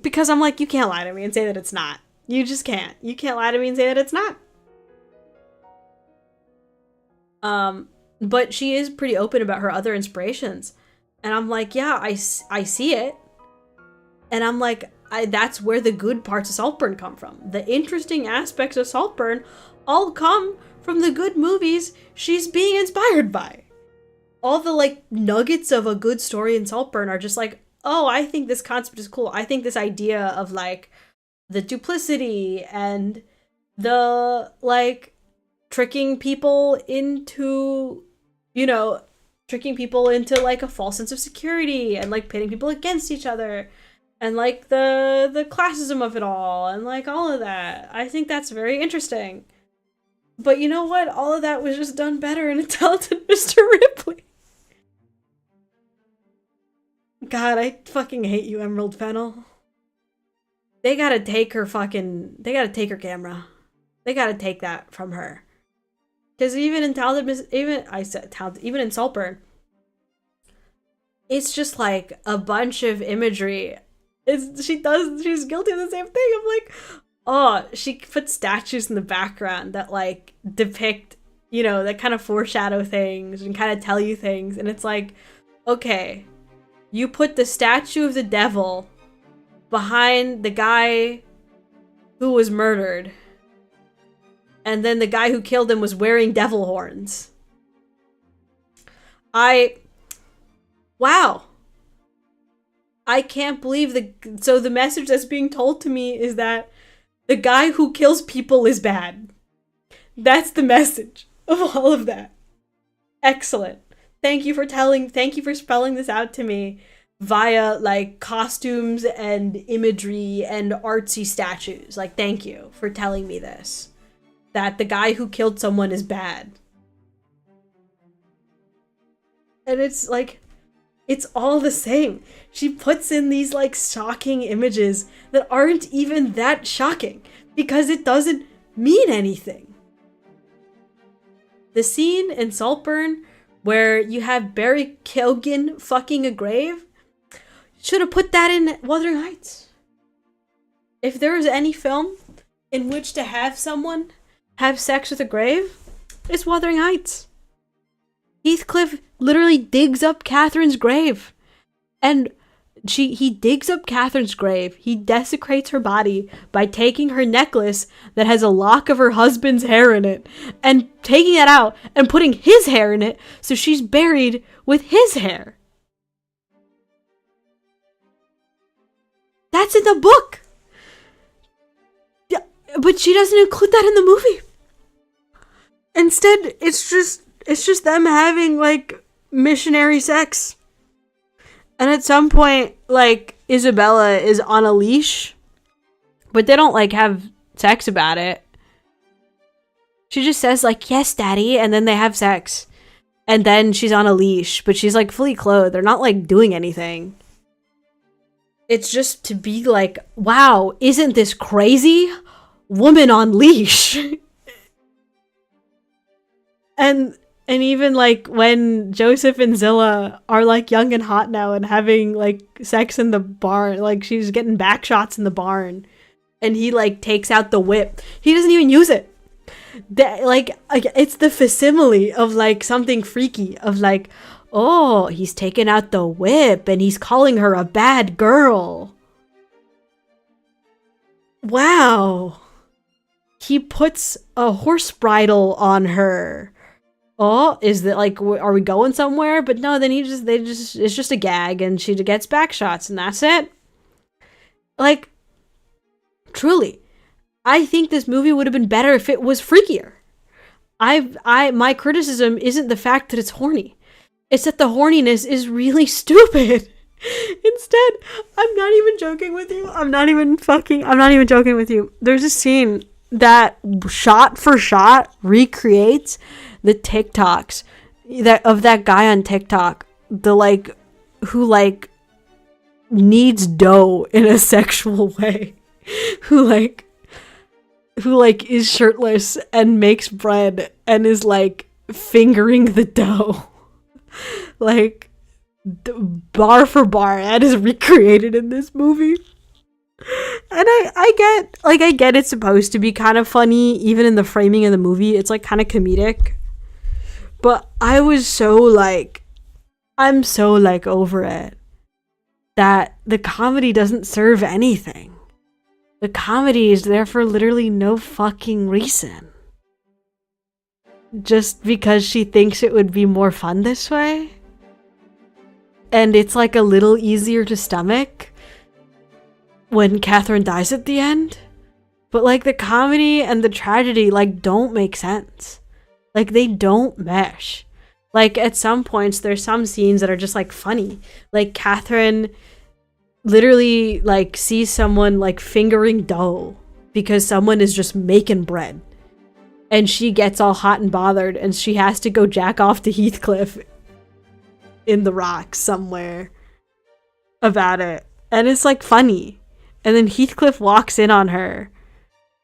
Because I'm like, you can't lie to me and say that it's not. You just can't. You can't lie to me and say that it's not. But she is pretty open about her other inspirations. And I'm like, yeah, I see it. And I'm like, that's where the good parts of Saltburn come from. The interesting aspects of Saltburn all come from the good movies she's being inspired by. All the like nuggets of a good story in Saltburn are just like, oh, I think this concept is cool. I think this idea of like the duplicity and the like tricking people into like a false sense of security and like pitting people against each other and like the classism of it all and like all of that. I think that's very interesting. But you know what? All of that was just done better in A Talented Mr. Ripley. God, I fucking hate you, Emerald Fennel. They gotta take her camera. They gotta take that from her. Because even in even in Saltburn, it's just like a bunch of imagery. She's guilty of the same thing. I'm like, oh, she puts statues in the background that like depict, that kind of foreshadow things and kind of tell you things. And it's like, okay, you put the statue of the devil behind the guy who was murdered. And then the guy who killed him was wearing devil horns. Wow. I can't believe so the message that's being told to me is that the guy who kills people is bad. That's the message of all of that. Excellent. Thank you for spelling this out to me via like costumes and imagery and artsy statues. Like, thank you for telling me this. That the guy who killed someone is bad. And it's like, it's all the same. She puts in these like shocking images that aren't even that shocking because it doesn't mean anything. The scene in Saltburn where you have Barry Keoghan fucking a grave, should have put that in Wuthering Heights. If there was any film in which to have someone have sex with a grave, it's Wuthering Heights. Heathcliff literally digs up Catherine's grave. And he digs up Catherine's grave. He desecrates her body by taking her necklace that has a lock of her husband's hair in it and taking that out and putting his hair in it so she's buried with his hair. That's in the book. but she doesn't include that in the movie. Instead, it's just them having, like, missionary sex. And at some point, like, Isabella is on a leash, but they don't, like, have sex about it. She just says, like, yes, daddy, and then they have sex. And then she's on a leash, but she's, like, fully clothed. They're not, like, doing anything. It's just to be like, wow, isn't this crazy? Woman on leash. And even, like, when Joseph and Zilla are, like, young and hot now and having, like, sex in the barn, like, she's getting back shots in the barn, and he, like, takes out the whip. He doesn't even use it. Like, it's the facsimile of, like, something freaky, of, like, oh, he's taken out the whip, and he's calling her a bad girl. Wow. He puts a horse bridle on her. Oh, is that, like, are we going somewhere? But no, then it's just a gag, and she gets back shots, and that's it. Like, truly, I think this movie would have been better if it was freakier. My criticism isn't the fact that it's horny. It's that the horniness is really stupid. Instead, I'm not even joking with you. I'm not even joking with you. There's a scene that shot for shot recreates the TikToks of that guy on TikTok, who needs dough in a sexual way, who is shirtless and makes bread and is like fingering the dough, like bar for bar. That is recreated in this movie. And I get it's supposed to be kind of funny, even in the framing of the movie. It's like kind of comedic. But I was so like, I'm so like over it that the comedy doesn't serve anything. The comedy is there for literally no fucking reason. Just because she thinks it would be more fun this way. And it's like a little easier to stomach when Catherine dies at the end. But like the comedy and the tragedy like don't make sense. Like they don't mesh. Like at some points there's some scenes that are just like funny. Like Catherine literally like sees someone like fingering dough because someone is just making bread. And she gets all hot and bothered and she has to go jack off to Heathcliff in the rocks somewhere about it. And it's like funny. And then Heathcliff walks in on her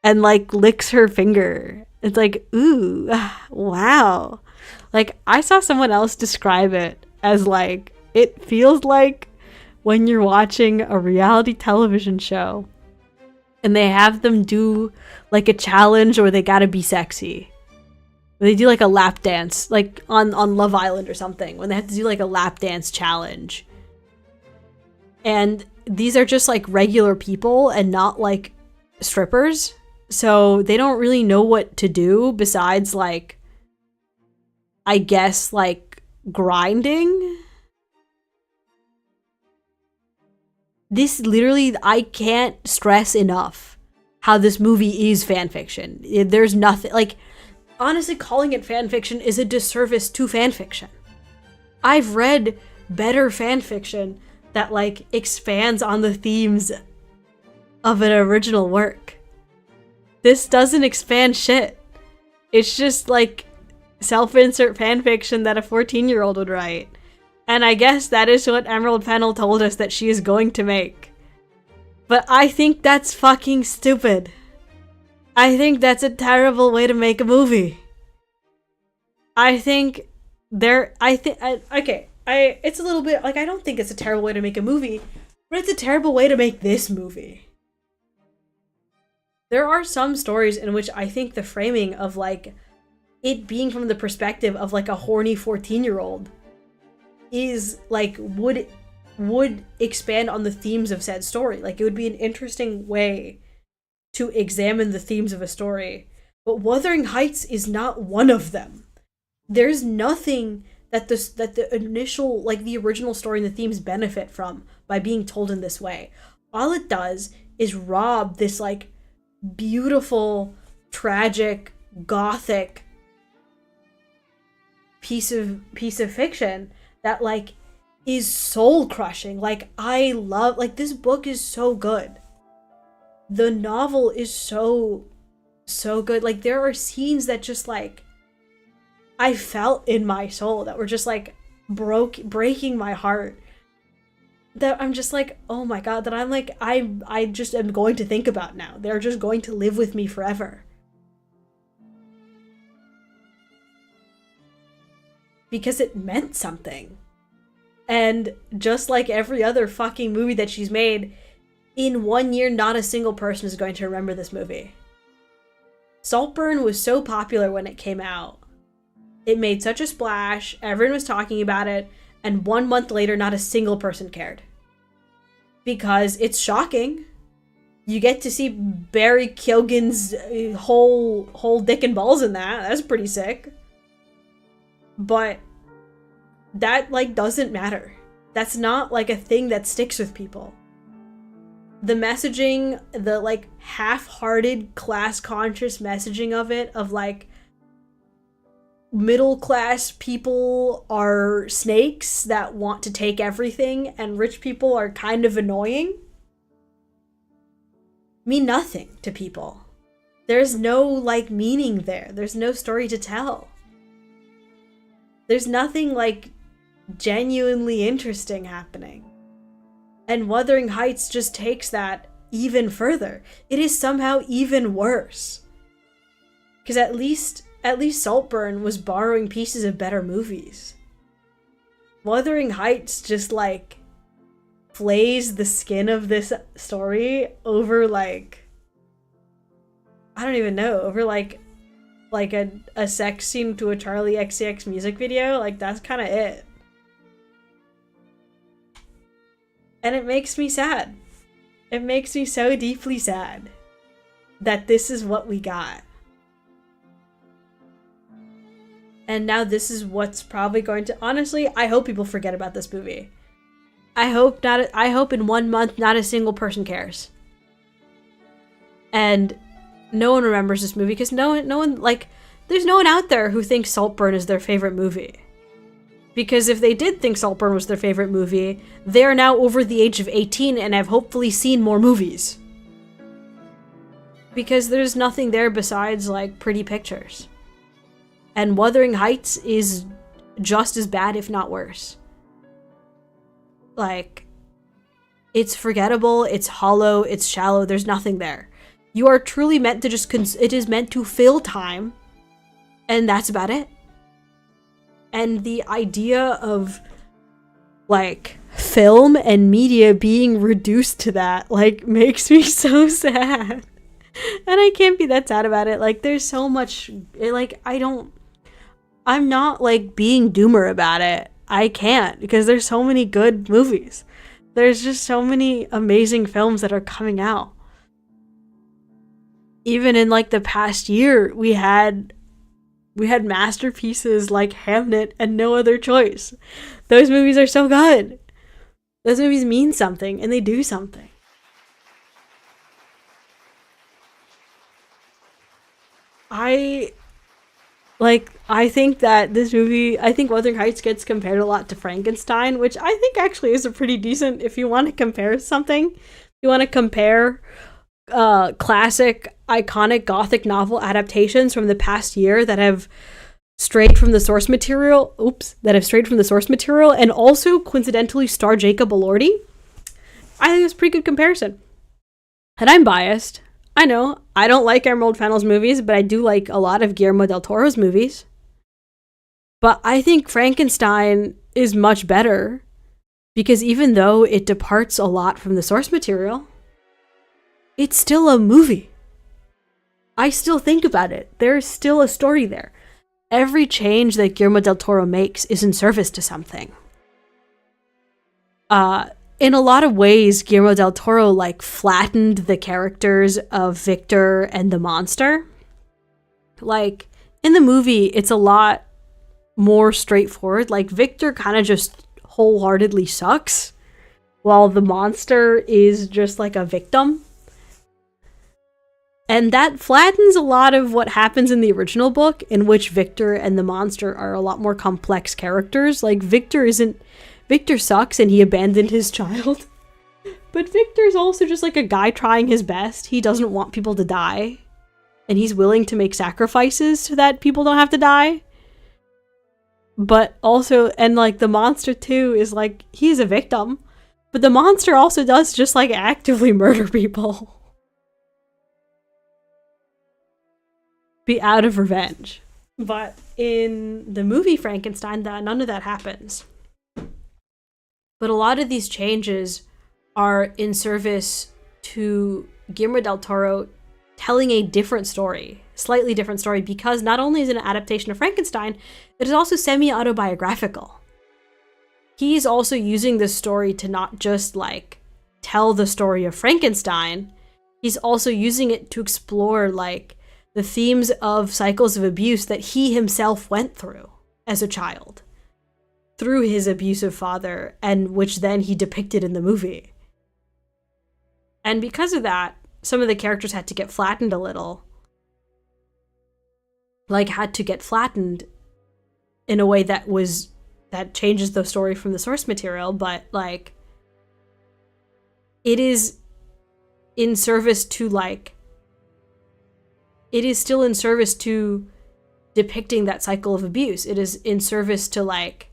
and like licks her finger. It's like, ooh, wow. Like I saw someone else describe it as like, it feels like when you're watching a reality television show and they have them do like a challenge or they gotta be sexy. They do like a lap dance, like on Love Island or something, when they have to do like a lap dance challenge. And these are just like regular people and not like strippers. So they don't really know what to do besides like, I guess like grinding. This literally, I can't stress enough how this movie is fanfiction. There's nothing, like, honestly calling it fanfiction is a disservice to fanfiction. I've read better fanfiction that like expands on the themes of an original work. This doesn't expand shit. It's just like self-insert fanfiction that a 14-year-old would write. And I guess that is what Emerald Fennell told us that she is going to make. But I think that's fucking stupid. I think that's a terrible way to make a movie. It's a little bit, like, I don't think it's a terrible way to make a movie, but it's a terrible way to make this movie. There are some stories in which I think the framing of, like, it being from the perspective of, like, a horny 14-year-old is, like, would expand on the themes of said story. Like, it would be an interesting way to examine the themes of a story. But Wuthering Heights is not one of them. There's nothing that the initial, like, the original story and the themes benefit from by being told in this way. All it does is rob this, like, beautiful, tragic, gothic piece of fiction that like is soul crushing. Like I love, like this book is so good. The novel is so good. Like there are scenes that just like I felt in my soul that were just like breaking my heart. That I'm just like, oh my god, that I'm like I just am going to think about now. They're just going to live with me forever. Because it meant something. And just like every other fucking movie that she's made, in 1 year, not a single person is going to remember this movie. Saltburn was so popular when it came out. It made such a splash, everyone was talking about it, and 1 month later, not a single person cared. Because it's shocking. You get to see Barry Keoghan's whole dick and balls in that. That's pretty sick. But that, like, doesn't matter. That's not, like, a thing that sticks with people. The messaging, the, like, half-hearted, class-conscious messaging of it, of, like, middle-class people are snakes that want to take everything, and rich people are kind of annoying, mean nothing to people. There's no, like, meaning there. There's no story to tell. There's nothing, like, genuinely interesting happening. And Wuthering Heights just takes that even further. It is somehow even worse. Because at least Saltburn was borrowing pieces of better movies. Wuthering Heights just, like, flays the skin of this story over, like, I don't even know, over, like a sex scene to a Charlie XCX music video. Like, that's kind of it. And it makes me sad. It makes me so deeply sad that this is what we got. And now this is what's probably going to... Honestly, I hope people forget about this movie. I hope in 1 month not a single person cares. And no one remembers this movie because no one, like, there's no one out there who thinks Saltburn is their favorite movie. Because if they did think Saltburn was their favorite movie, they are now over the age of 18 and have hopefully seen more movies. Because there's nothing there besides, like, pretty pictures. And Wuthering Heights is just as bad, if not worse. Like, it's forgettable, it's hollow, it's shallow, there's nothing there. You are truly meant to just, it is meant to fill time, and that's about it. And the idea of, like, film and media being reduced to that, like, makes me so sad. And I can't be that sad about it. Like, there's so much, like, I'm not, like, being doomer about it. I can't, because there's so many good movies. There's just so many amazing films that are coming out. Even in, like, the past year, we had masterpieces like Hamnet and No Other Choice. Those movies are so good. Those movies mean something, and they do something. I think that this movie, I think Wuthering Heights gets compared a lot to Frankenstein, which I think actually is a pretty decent, if you want to compare something, if you want to compare classic, iconic Gothic novel adaptations from the past year that have strayed from the source material, and also coincidentally star Jacob Elordi, I think it's a pretty good comparison. And I'm biased. I know, I don't like Emerald Fennell's movies, but I do like a lot of Guillermo del Toro's movies. But I think Frankenstein is much better, because even though it departs a lot from the source material, it's still a movie. I still think about it. There's still a story there. Every change that Guillermo del Toro makes is in service to something. In a lot of ways, Guillermo del Toro, like, flattened the characters of Victor and the monster. Like, in the movie, it's a lot more straightforward. Like, Victor kind of just wholeheartedly sucks, while the monster is just, like, a victim. And that flattens a lot of what happens in the original book, in which Victor and the monster are a lot more complex characters. Like, Victor sucks and he abandoned his child. But Victor's also just like a guy trying his best. He doesn't want people to die. And he's willing to make sacrifices so that people don't have to die. But also, and like the monster too is like, he's a victim. But the monster also does just like actively murder people. Be out of revenge. But in the movie Frankenstein, none of that happens. But a lot of these changes are in service to Guillermo del Toro telling a different story, slightly different story, because not only is it an adaptation of Frankenstein, it is also semi-autobiographical. He's also using this story to not just like tell the story of Frankenstein, he's also using it to explore like the themes of cycles of abuse that he himself went through as a child through his abusive father, and which then he depicted in the movie. And because of that, some of the characters had to get flattened a little. Like, had to get flattened in a way that changes the story from the source material, but like, it is in service to like, it is still in service to depicting that cycle of abuse. It is in service to like,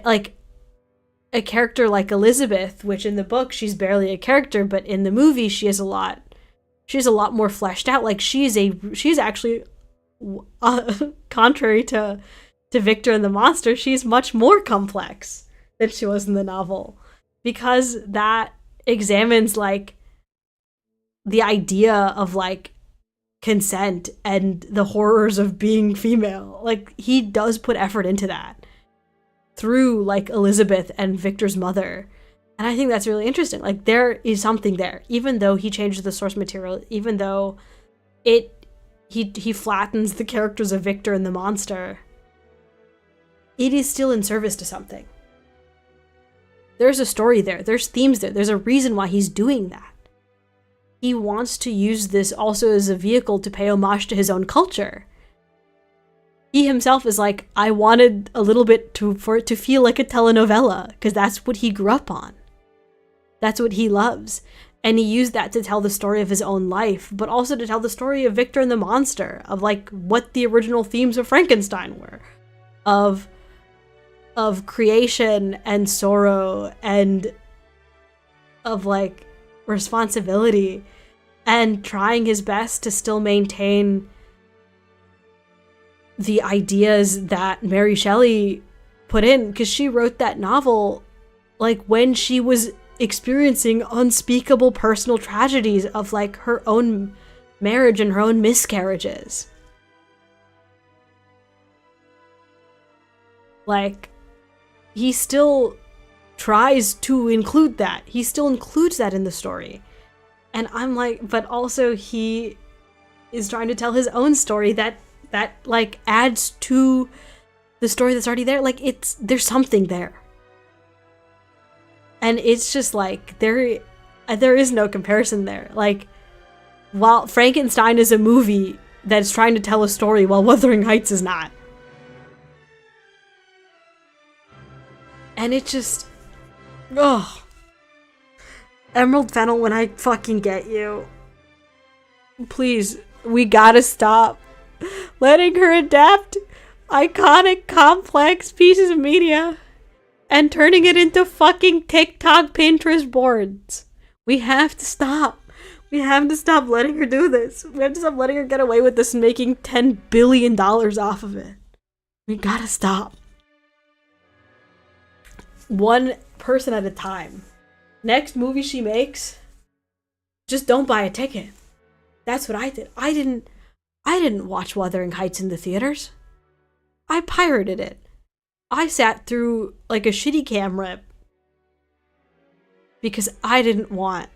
like a character like Elizabeth, which in the book she's barely a character, but in the movie she's a lot more fleshed out. Like she's actually contrary to Victor and the monster, she's much more complex than she was in the novel, because that examines like the idea of like consent and the horrors of being female. Like he does put effort into that through like Elizabeth and Victor's mother. And I think that's really interesting. Like there is something there, even though he changes the source material, even though he flattens the characters of Victor and the monster, it is still in service to something. There's a story there, there's themes there, there's a reason why he's doing that. He wants to use this also as a vehicle to pay homage to his own culture. He himself is like, I wanted a little bit for it to feel like a telenovela, because that's what he grew up on. That's what he loves. And he used that to tell the story of his own life, but also to tell the story of Victor and the monster, of like what the original themes of Frankenstein were, of creation and sorrow, and of like responsibility, and trying his best to still maintain the ideas that Mary Shelley put in, because she wrote that novel like when she was experiencing unspeakable personal tragedies of like her own marriage and her own miscarriages. Like, he still tries to include that. He still includes that in the story. And I'm like, but also he is trying to tell his own story that like adds to the story that's already there. Like there's something there. And it's just like, there is no comparison there. Like, while Frankenstein is a movie that's trying to tell a story, while Wuthering Heights is not. And it just, ugh. Emerald Fennel, when I fucking get you. Please, we gotta stop letting her adapt iconic, complex pieces of media and turning it into fucking TikTok, Pinterest boards. We have to stop. We have to stop letting her do this. We have to stop letting her get away with this and making $10 billion off of it. We gotta stop. One person at a time. Next movie she makes, just don't buy a ticket. That's what I did. I didn't watch Wuthering Heights in the theaters. I pirated it. I sat through like a shitty cam rip because I didn't want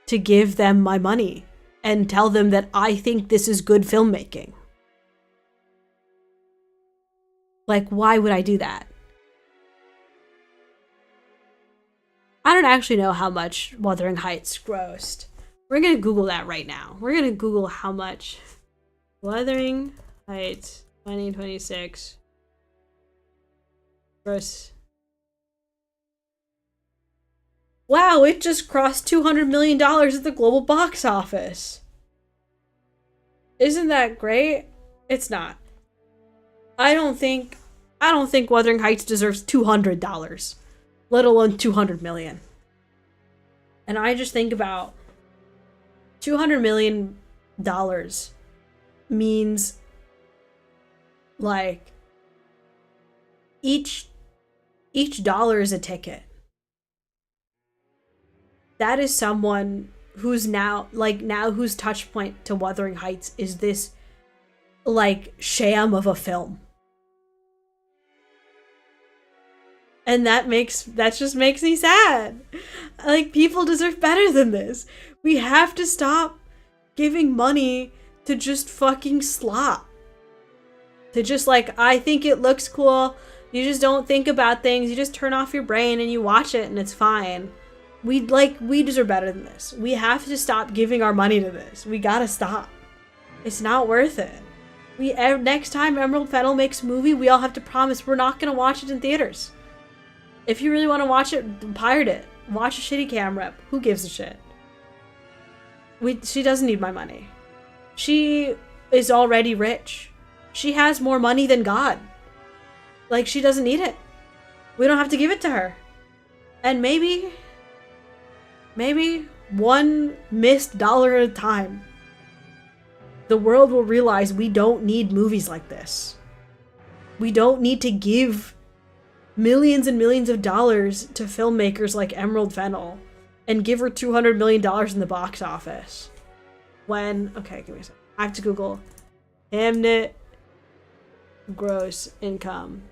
to give them my money and tell them that I think this is good filmmaking. Like, why would I do that? I don't actually know how much Wuthering Heights grossed, We're gonna Google that right now. We're gonna Google how much Wuthering Heights 2026 gross. Wow, it just crossed $200 million at the global box office. Isn't that great? It's not. I don't think Wuthering Heights deserves $200, let alone $200 million. And I just think about $200 million means like each dollar is a ticket. That is someone who's now whose touch point to Wuthering Heights is this like sham of a film. And that just makes me sad. Like, people deserve better than this. We have to stop giving money to just fucking slop. To just like, I think it looks cool. You just don't think about things. You just turn off your brain and you watch it and it's fine. We deserve better than this. We have to stop giving our money to this. We gotta stop. It's not worth it. Next time Emerald Fennell makes a movie, we all have to promise we're not gonna watch it in theaters. If you really want to watch it, pirate it. Watch a shitty cam rep. Who gives a shit? She doesn't need my money. She is already rich. She has more money than God. Like, she doesn't need it. We don't have to give it to her. And maybe one missed dollar at a time, the world will realize we don't need movies like this. We don't need to give millions and millions of dollars to filmmakers like Emerald Fennell and give her $200 million in the box office. Okay, give me a second. I have to Google Hamnet gross income.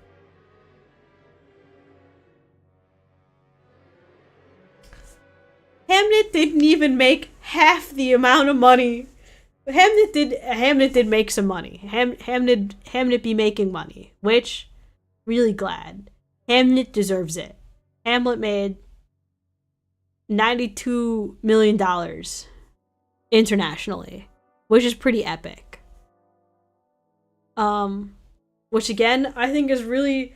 Hamnet didn't even make half the amount of money. Hamnet did make some money. Hamnet be making money, which really glad. Hamnet deserves it. Hamlet made $92 million internationally, which is pretty epic. Which again, I think is really...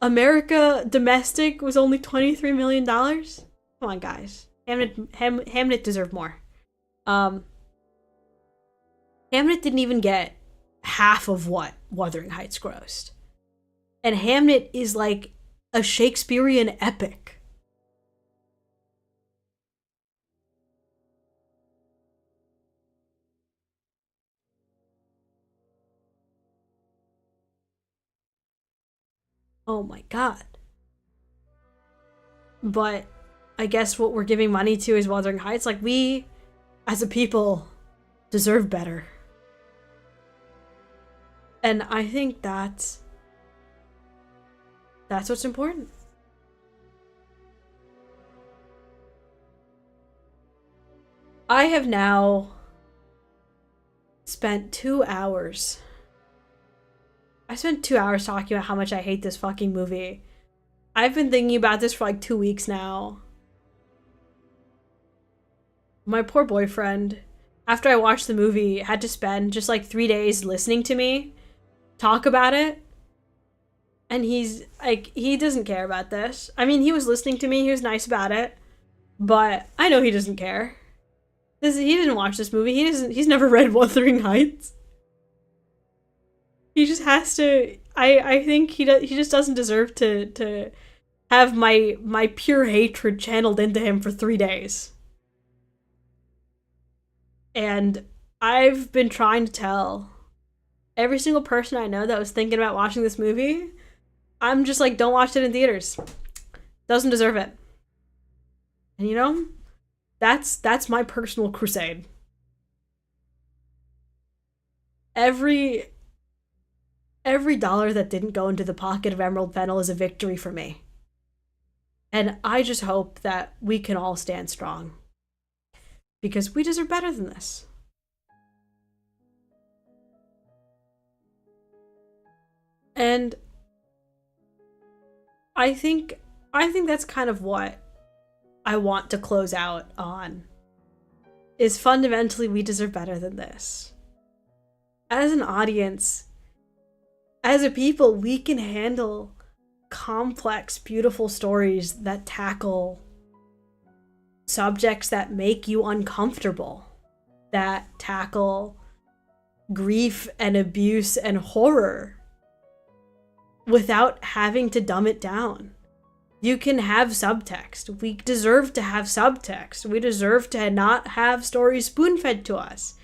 America domestic was only $23 million. Come on, guys. Hamnet deserved more. Hamnet didn't even get half of what Wuthering Heights grossed. And Hamnet is like a Shakespearean epic. Oh my god. But I guess what we're giving money to is Wuthering Heights. Like, we, as a people, deserve better. And I think that's what's important. I have now spent 2 hours. I spent 2 hours talking about how much I hate this fucking movie. I've been thinking about this for like 2 weeks now. My poor boyfriend, after I watched the movie, had to spend just like 3 days listening to me talk about it. And he's like, he doesn't care about this. I mean, he was listening to me, he was nice about it, but I know he doesn't care. He didn't watch this movie. He's never read Wuthering Heights. He just has to. I think he just doesn't deserve to have my pure hatred channeled into him for 3 days. And I've been trying to tell every single person I know that was thinking about watching this movie, I'm just like, don't watch it in theaters. Doesn't deserve it. And you know, that's my personal crusade. Every dollar that didn't go into the pocket of Emerald Fennell is a victory for me. And I just hope that we can all stand strong. Because we deserve better than this. And I think that's kind of what I want to close out on, is fundamentally we deserve better than this. As an audience, as a people, we can handle complex, beautiful stories that tackle subjects that make you uncomfortable, that tackle grief and abuse and horror without having to dumb it down. You can have subtext. We deserve to have subtext. We deserve to not have stories spoon-fed to us.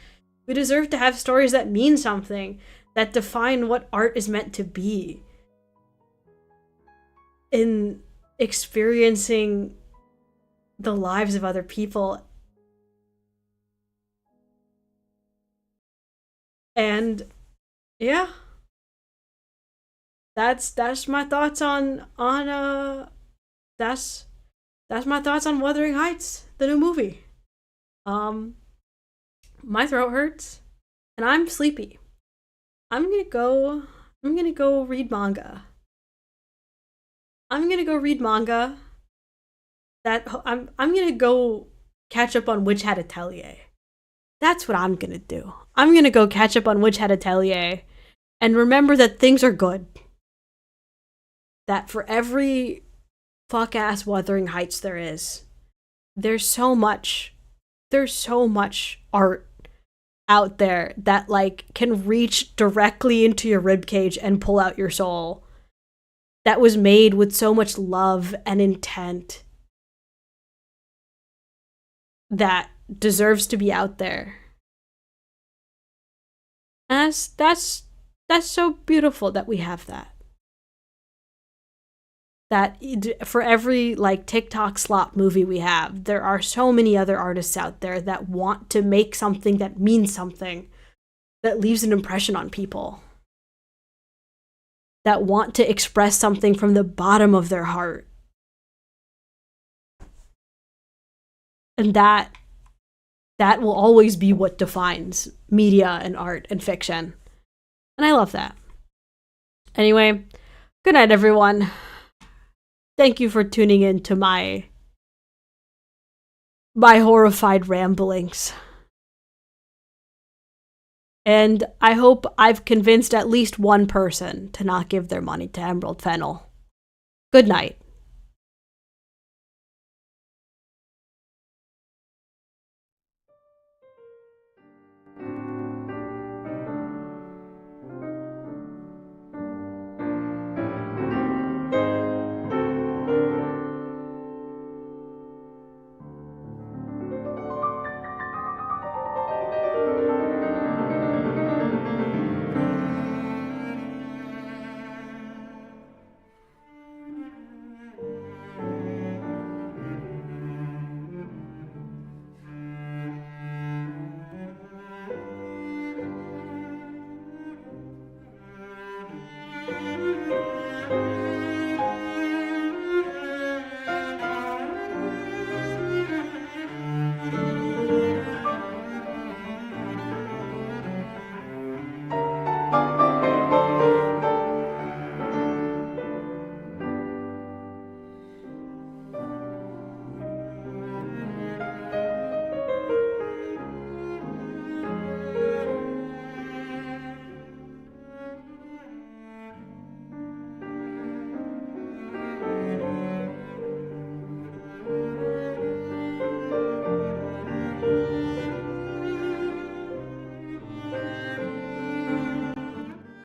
We deserve to have stories that mean something, that define what art is meant to be. In experiencing the lives of other people. And yeah. That's my thoughts on that's my thoughts on Wuthering Heights, the new movie. My throat hurts and I'm sleepy. I'm gonna go read manga. I'm gonna go catch up on Witch Hat Atelier. That's what I'm gonna do. I'm gonna go catch up on Witch Hat Atelier and remember that things are good. That for every fuck-ass Wuthering Heights there's so much art out there that, like, can reach directly into your ribcage and pull out your soul. That was made with so much love and intent. That deserves to be out there. And that's so beautiful that we have that. That for every, like, TikTok slop movie we have, there are so many other artists out there that want to make something that means something, that leaves an impression on people, that want to express something from the bottom of their heart. And that will always be what defines media and art and fiction. And I love that. Anyway, good night, everyone. Thank you for tuning in to my horrified ramblings. And I hope I've convinced at least one person to not give their money to Emerald Fennel. Good night.